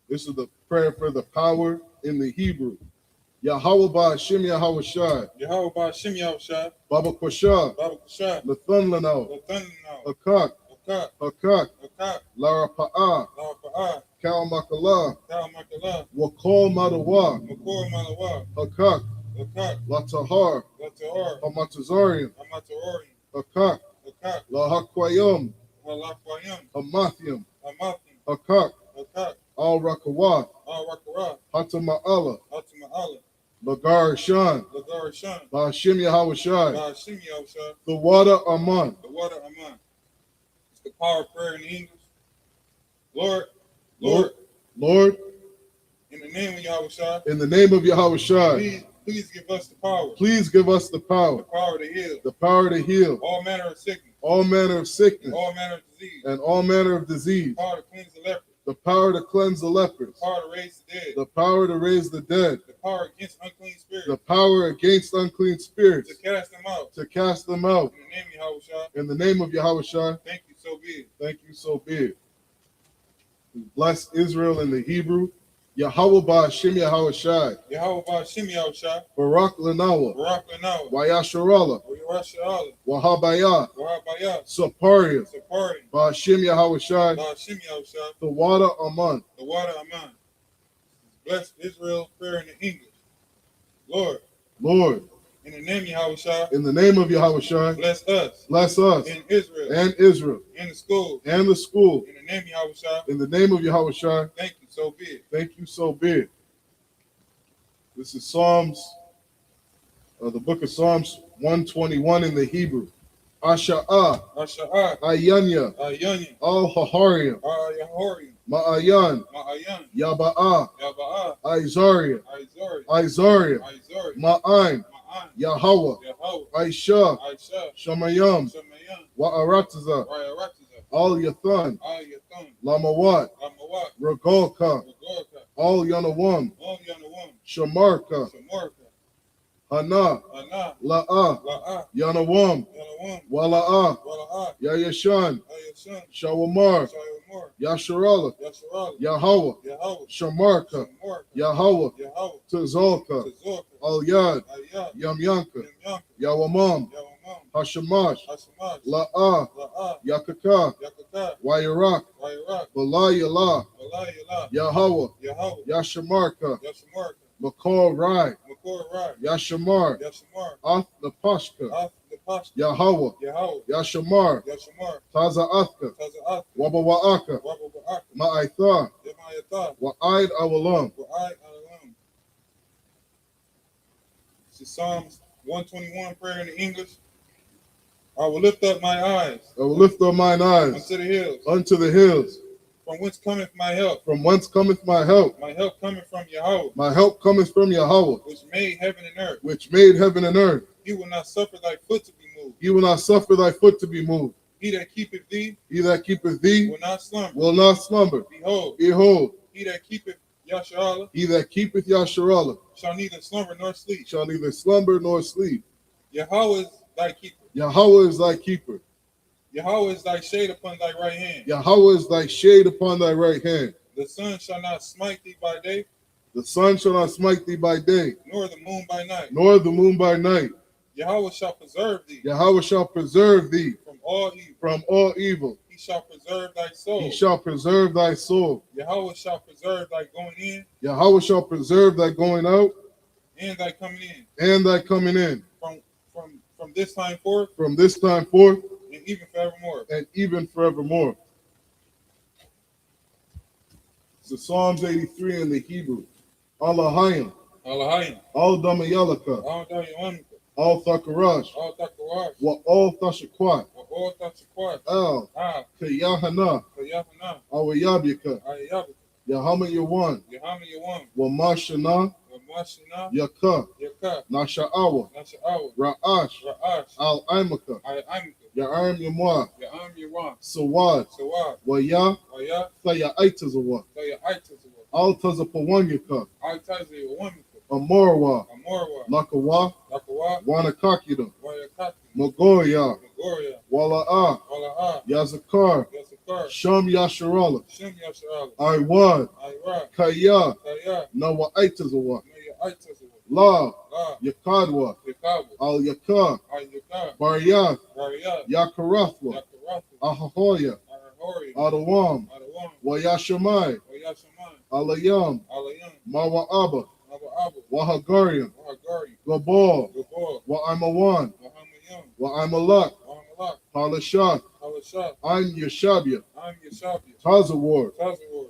This is the prayer for the power in the Hebrew. Yahweh Ba'ashim Yahweh Shai. Yahweh Ba'ashim Yahweh Shai. Baba Kwashah. Baba Kwashah. Lathan Lanao. Lathan Lanao. Hakak. Hakak. Hakak. Hakak. Lara Pa'ah. Lara Pa'ah. Kal Makalah. Kal Makalah. Wakol Madawa. Wakol Madawa. Hakak. Latahar, Hamatazarian, Hakak, Lahakwayam, Hamathium, Hakak, Al Rakawat, Hatama'ala, Lagar Shan, Bashim Yahawashai, the water Aman. It's the power of prayer in English. Lord, in the name of Yahushua. In the name of Yahushua. Please give us the power. Please give us the power. The power to heal. The power to heal. All manner of sickness. All manner of sickness. All manner of disease. And all manner of disease. The power to cleanse the lepers. The power to cleanse the lepers. The power to raise the dead. The power to raise the dead. The power against unclean spirits. The power against unclean spirits. To cast them out. To cast them out. In the name of Yahushua. In the name of Yahushua. Thank you, so be it. Thank you, so be it. Bless Israel in the Hebrew. Yahweh Ba'ashim Yahweh Shai. Yahweh Ba'ashim Yahweh Shai. Barak Lanawa. Barak Lanawa. Wayasharallah. Wayasharallah. Wahabaya. Wahabaya. Saparia. Saparia. Ba'ashim Yahweh Shai. Ba'ashim Yahweh Shai. The water Aman. The water Aman. Bless Israel prayer in the English. Lord. In the name of Yahushua. In the name of Yahushua. Bless us. Bless us. In Israel. And Israel. In the school. And the school. In the name of Yahushua. In the name of Yahushua. Thank you, so be it. Thank you, so be it. This is Psalms, the book of Psalms 121 in the Hebrew. Asha'ah. Asha'ah. Ayanya. Ayanya. Al-Hahariam. Al-Hahariam. Ma'ayan. Ma'ayan. Yaba'ah. Yaba'ah. Izaria. Izaria. Izaria. Ma'aim. Yahweh, Aisha, Shamayam, Wa'arataza, Al Yathan, Lamawat, Ragolka, Ragolka, Al Yanawam, Om Yanawam, Shamarka, Shamarka, Hana, Ana, La'a, La'a, Yanawam, Yanawam, Wala'a, Wala'a, Yayashan, Ayashan, Shawamar, Shayamar, Yasharala, Yasharal, Yahweh, Yahweh, Shamarka, Shamarka, Yahweh, Yahweh, Tazolka, Tazorka, Al Yad, Ayat, Yamyanka, Yamyanka, Yawamam, Yawamam, Hashamash, Hashamash, La'a, La'a, Yakaka, Yakaka, Wairak, Wairak, Balayala, Walayala, Yahweh, Yahweh, Yashamarka, Yashamarka, Makor Rai, Makor Rai, Yashamar, Yashamar, Ath Napashka, Af Napashka, Yahweh, Yahweh, Yashamar, Yashamar, Taza Athka, Taza'at, Wabawa'aka, Wababa'ak, Ma'aitha, Yamayatah, Wa'aid Awalam. Wa'ai Alam. This is Psalms 121, prayer in the English. I will lift up my eyes I will lift up mine eyes unto the hills, unto the hills, from whence cometh my help. from whence cometh my help. My help cometh from Yahweh, My help cometh from Yahweh, which made heaven and earth. which made heaven and earth. He will not suffer thy foot to be moved. He will not suffer thy foot to be moved. He that keepeth thee He that keepeth thee will not slumber. will not slumber. Behold, Behold, he that keepeth Yasharallah he that keepeth Yasharallah shall neither slumber nor sleep. shall neither slumber nor sleep. Yahweh is thy keeper. Yahweh is thy keeper. Yahweh is thy shade upon thy right hand. Yahweh is thy shade upon thy right hand. The sun shall not smite thee by day, The sun shall not smite thee by day, nor the moon by night. nor the moon by night. Yahweh shall preserve thee Yahweh shall preserve thee from all evil. from all evil. He shall preserve thy soul. He shall preserve thy soul. Yahweh shall preserve thy going in Yahweh shall preserve thy going out and thy coming in and thy coming in from this time forth from this time forth and even forevermore. and even forevermore. So Psalms 83 in the Hebrew. Allahayim, Allahayim, Al Damayalaka, all Dayawanika, Al Thakarash, all Takarash, Wa Al Thashakwat, all Tashakwat, Al Kayahana, Kayafana, Awayabika, Ayabika, Yahama Yawan, Yahami Yawam, Wa Mashana, Wamashina, Yaka, Yaka, Nasha'awa, Nasha'awa, Ra'ash, Ra'ash, Al Imaka, Ayamika, Ya'arim Yamwa, Ya'am Yawan, Sawad, Sawad, Wa Ya, Waya, Thaya Aitazawa, Thaya Aitazawa, Al Tazapawanyaka, Aitazi Wamika, Amorwa, Amorwa, Lakawa, Lakawa, Wanakakida, Wayakati, Magoya, Goria, Wala'a, Wala'a, Yazakar, Yasakar, Sham Yasharala, Shem Yasharal, Iwad, Ira, Kaya, Kaya, Nawa Aitazawa, Maya Aitazawa, La, La, Yakadwa, Yakabu, Al Yaka, Ayaka, Baryath, Rariya, Yakarathwa, Yakarafu, Ahahoya, Arahori, Adawam, Adawam, Wayashamai, Wayashaman, Alayam, Alayam, Mawa'aba, Aba Abu, Wahagariam, Wahagari, Gabal, Gabor, Wa'imawan, Wahamayam, Wa'imalak, Wahamalak, Halashat, Halashat, Ein Yashabia, I'm Yashabi, Tazawar, Tazawar,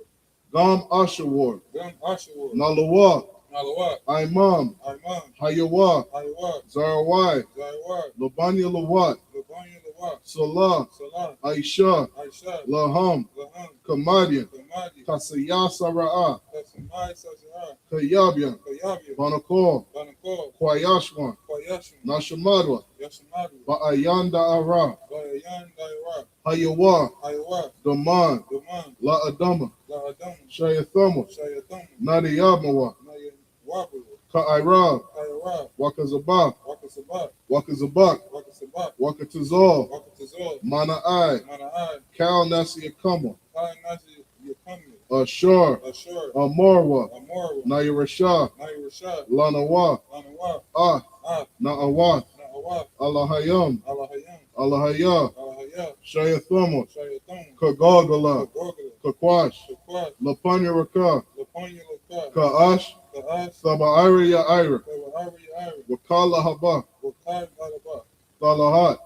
Gam Ashawar, Gam Ashawar, Nalawa, Nalawat, Imam, Imam, Hayawa, Hayawat, Zarawai, Zawat, Labanya Lawat, Labanya Lawat, Salah, Salah, Aisha, Aisha, Laham, Laham, Kamadian, Kamadi, Kasaya Sara'a, Kasamai Sazara, Kayabian, Kayabi, Banakor, Banako, Kwayashwan, Kwayashim, Nashamadwa, Yashamadu, Ba'ayanda Ara, Bayan Daira, Hayawa, Hayawat, Daman, Duman, La Adama, La Adam, Shayathama, Shayatum, Nadiyamawa, Nayan Wabu, Ka'irab, Kayarab, Wakazabak, Wakasabat, Wakazabak, Wakasabat, Wakatazal, Wakatazol, Mana'ai, Mana'ai, Kal Nasiyakama, Kai Nazi Yakami, Ashur, Ashur, Amarwa, Amorwa, Nayarashah, Nair Rashad, Lanawa, Lanawa, Ah, Ah, Na'awath, Na'awat, Allahayam, Allahayam, Allahaya, Allahayah, Shayathama, Shayatum, Kagagala, Kagogla, Kakwash, Shakwat, Lapanyaraka, Lapanya Lakar, Ka'ash, Ka'as, Saba'ira Ya'ira, Kawahari Ira, Wakala Haba, Wakad Badaba, Talahat,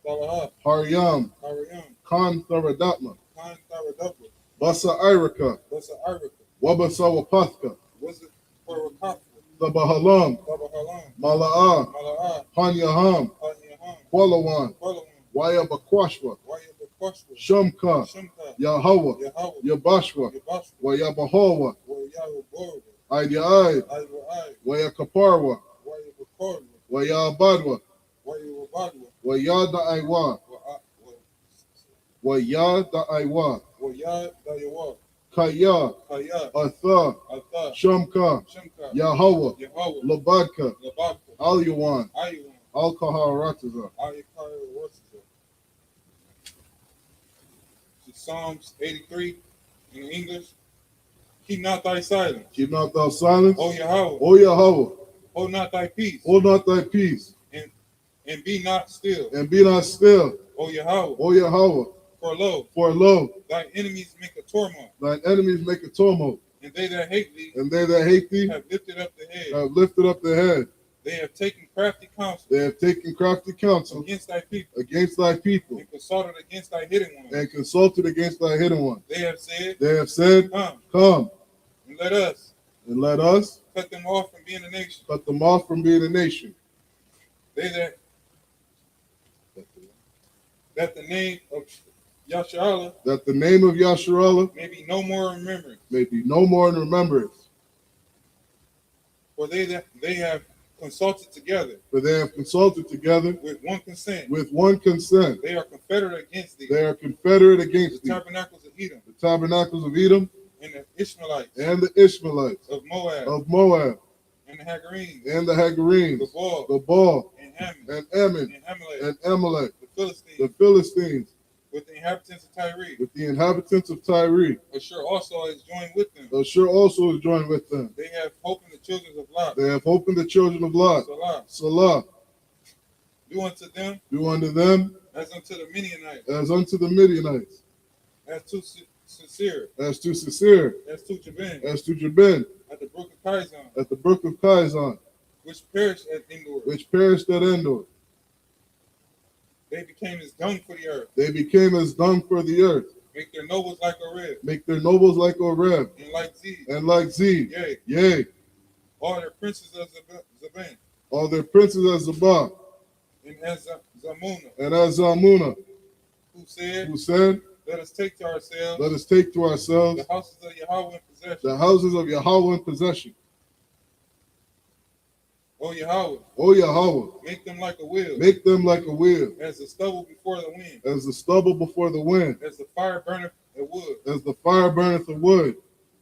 Talahat, Haryam, Haryam, Khan Tharadatma, Khan Taradabla, Basa Irika, Basa Irika, Wabasa Wapathka, was it for Wakafla, Sabahalam, Tabahalam, Mala'a, Mala'ah, Hanyaham, Hanyaham, Kwalawan, Kwalawan, Waya Bakwashwa, Wayabakwashwa, Shumka, Shimka, Yahweh, Yahweh, Yabashwa, Yabashwa, Waya Bahawa, Wayahubor, Idiai, Iwai, Waya Kaparwa, Wayabakorwa, Waya Badwa, Wayabadwa, Waya Da'aiwa, Waya Da'aiwa, Wayad Dayawa, Kaya, Atha, Shamka, Yahweh, Labadka, Alyuwan, Al-Kaharataza. Psalms 83 in English. Keep not thy silence. Keep not thy silence. O Yahweh. O Yahweh. Hold not thy peace. Hold not thy peace. And be not still. And be not still. O Yahweh. O Yahweh. For lo, thine enemies make a tumult. Thine enemies make a tumult. And they that hate thee. And they that hate thee. Have lifted up the head. Have lifted up the head. They have taken crafty counsel. They have taken crafty counsel. Against thy people. Against thy people. And consulted against thy hidden ones. And consulted against thy hidden ones. They have said. They have said. Come. And let us. And let us. Cut them off from being a nation. Cut them off from being a nation. They that the name of Yasharallah. That the name of Yasharallah. May be no more in remembrance. May be no more in remembrance. For they have consulted together. For they have consulted together. With one consent. With one consent. They are confederate against thee. They are confederate against the tabernacles of Edom. The tabernacles of Edom. And the Ishmaelites. And the Ishmaelites. Of Moab. Of Moab. And the Hagarenes. And the Hagarenes. The Baal. And Ammon. And Ammon. And Amalek. The Philistines. The Philistines. With the inhabitants of Tyre. With the inhabitants of Tyre. Ashur also is joined with them. Ashur also is joined with them. They have hope in the children of Lot. They have hope in the children of Lot. Salah. Do unto them. Do unto them. As unto the Midianites. As unto the Midianites. As to Sisera. As to Sisera. As to Jabin. As to Jabin. At the brook of Kizon. At the brook of Kizon. Which perished at Endor. Which perished at Endor. They became as dung for the earth. They became as dung for the earth. Make their nobles like Oreb. Make their nobles like Oreb. And like Zeb. And like Zeb. Yea. Yea. All their princes as Zaban. All their princes as Zabah. And as Zamuna. And as Zamuna. Who said. Let us take to ourselves. Let us take to ourselves. The houses of Yahweh in possession. The houses of Yahweh in possession. O Yahweh. O Yahweh. Make them like a wheel. Make them like a wheel. As the stubble before the wind. As the stubble before the wind. As the fire burneth the wood. As the fire burneth the wood.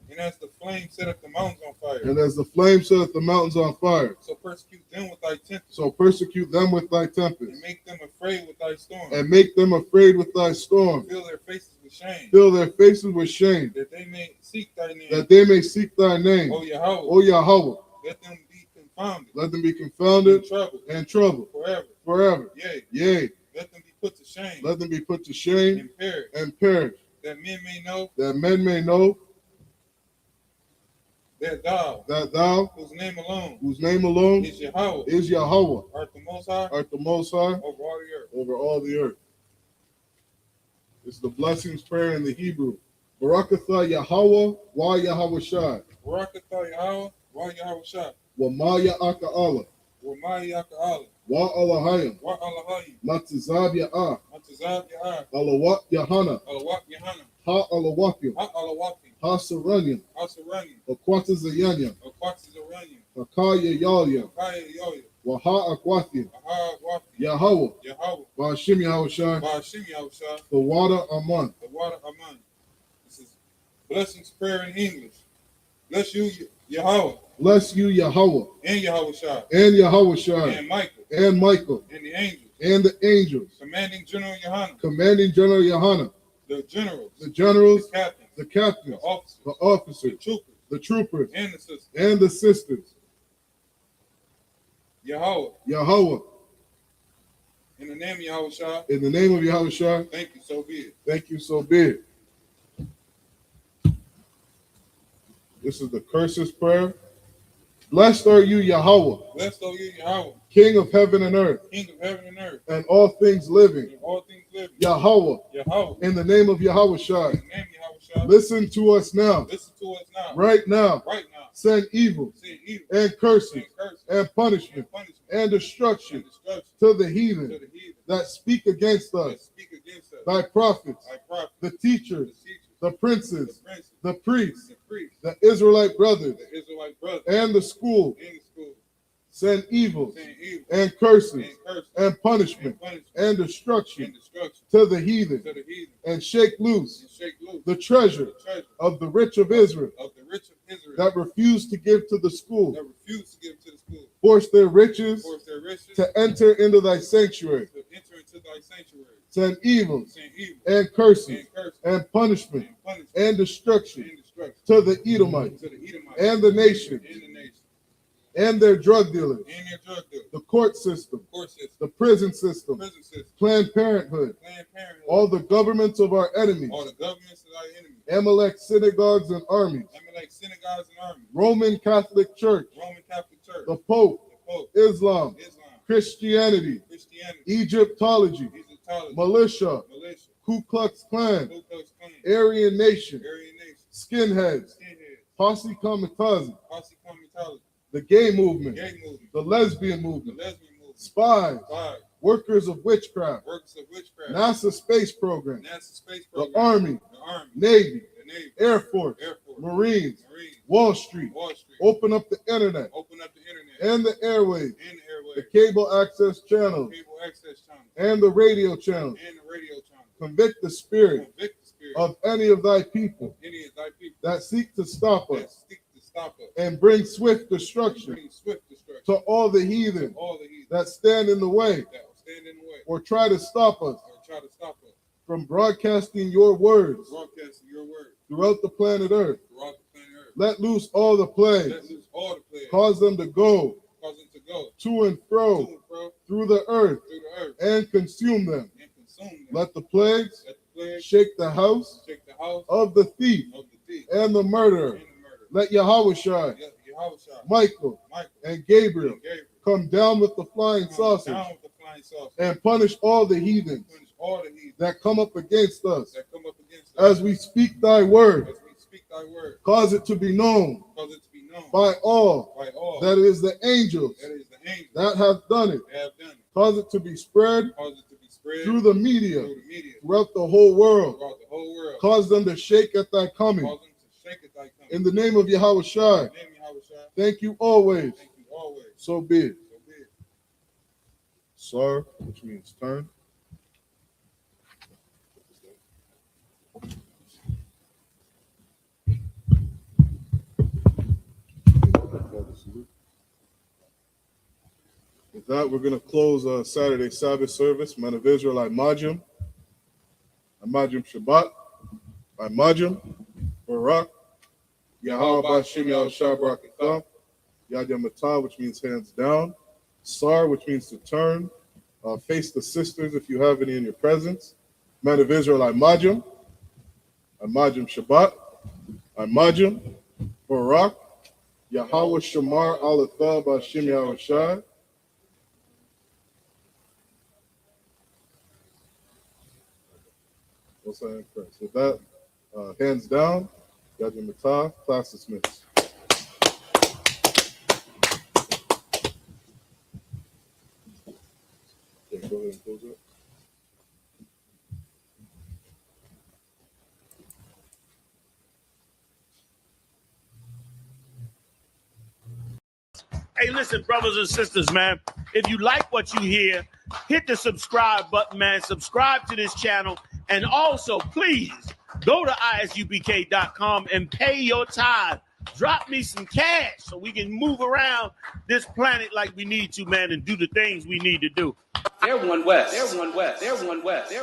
And as the flame setteth the mountains on fire. And as the flame setteth the mountains on fire. So persecute them with thy tempest. So persecute them with thy tempest. And make them afraid with thy storm. And make them afraid with thy storm. Fill their faces with shame. Fill their faces with shame. That they may seek thy name. That they may seek thy name. O Yahweh. O Yahweh. Let them be confounded. Let them be confounded. And troubled. Forever. Forever. Yea. Let them be put to shame. Let them be put to shame. And perish. That men may know. That men may know. That thou. Whose name alone. Is Yahweh. Art the Most High. Over all the earth. Over all the earth. It's the blessings prayer in the Hebrew. Barakatha Yahweh wa Yahweh Shai. Barakatha Yahweh wa Yahweh Shai. Wa Maya Aka Allah. Wa Maya Aka Allah. Wa Allahayim. Wa Allahayim. Matizab Ya'ah. Matizab Ya'ah. Alawat Yahana. Alawat Yahana. Ha Alawakim. Ha Alawakim. Ha Saranyam. Ha Saranyam. Akwata Zayanyam. Akwata Zayanyam. Hakaya Yalyam. Hakaya Yalyam. Waha Akwathim. Aha Akwathim. Yahweh. Yahweh. Ba'ashim Yahweh Shai. Ba'ashim Yahweh Shai. The water Aman. The water Aman. This is blessings prayer in English. Bless you, Yahweh. Bless you, Yahweh. And Yahweh Shai. And Yahweh Shai. And Michael. And Michael. And the angels. And the angels. Commanding General Yohana. Commanding General Yohana. The generals. The generals. The captains. The captains. The officers. The officers. The troopers. The troopers. And the sisters. And the sisters. Yahweh. Yahweh. In the name of Yahweh Shai. In the name of Yahweh Shai. Thank you, so be it. Thank you, so be it. This is the curses prayer. Blessed are you, Yahweh. Blessed are you, Yahweh. King of heaven and earth. King of heaven and earth. And all things living. And all things living. Yahweh. Yahweh. In the name of Yahweh Shai. In the name of Yahweh Shai. Listen to us now. Listen to us now. Right now. Right now. Send evil. Send evil. And curses. And punishment. And destruction. And to the heathen. That speak against us. Thy prophets. The teachers. The princes. The priests. The Israelite brothers. And the school. send evils and curses and punishment and destruction to the heathen, and shake loose the treasure of the rich of Israel that refuse to give to the school, force their riches to enter into thy sanctuary, send evils and curses and punishment and destruction to the Edomites and the nations and their drug dealers, the court system, the prison system, Planned Parenthood, all the governments of our enemies, Amalek synagogues and armies, Roman Catholic Church, the Pope, Islam, Christianity, Egyptology, militia, Ku Klux Klan, Aryan Nation, skinheads, posse comitatus, the gay movement, the lesbian movement, spies, workers of witchcraft, NASA space program, the Army, Navy, Air Force, Marines, Wall Street, open up the internet and the airwaves, the cable access channels, and the radio channels. Convict the spirit of any of thy people that seek to stop us, and bring swift destruction to all the heathen that stand in the way or try to stop us from broadcasting your words throughout the planet Earth. Let loose all the plagues. Cause them to go to and fro through the earth and consume them. Let the plagues shake the house of the thief and the murderer. Let Yahushua, Michael, and Gabriel come down with the flying saucers and punish all the heathens that come up against us as we speak thy word. Cause it to be known by all that it is the angels that have done it. Cause it to be spread through the media throughout the whole world. Cause them to shake at thy coming. In the name of Yahushua, thank you always. So be it. Sar, which means turn. With that, we're going to close Saturday Sabbath service. Man of Israel, Imajim Shabbat, Imajim, Barak, Yahweh Bashim Yahushua Barakatah, Yad Yamatah, which means hands down, Sar, which means to turn, face the sisters if you have any in your presence. Man of Israel, Imajim Shabbat, Imajim, Barak, Yahweh Shamar Alatha Bashim Yahushua. With that, hands down, Yad Yamatah, class dismissed. Okay, go ahead and close it. Hey, listen, brothers and sisters, man, if you like what you hear, hit the subscribe button, man. Subscribe to this channel. And also, please, go to isupk.com and pay your tithe. Drop me some cash so we can move around this planet like we need to, man, and do the things we need to do. They're one West.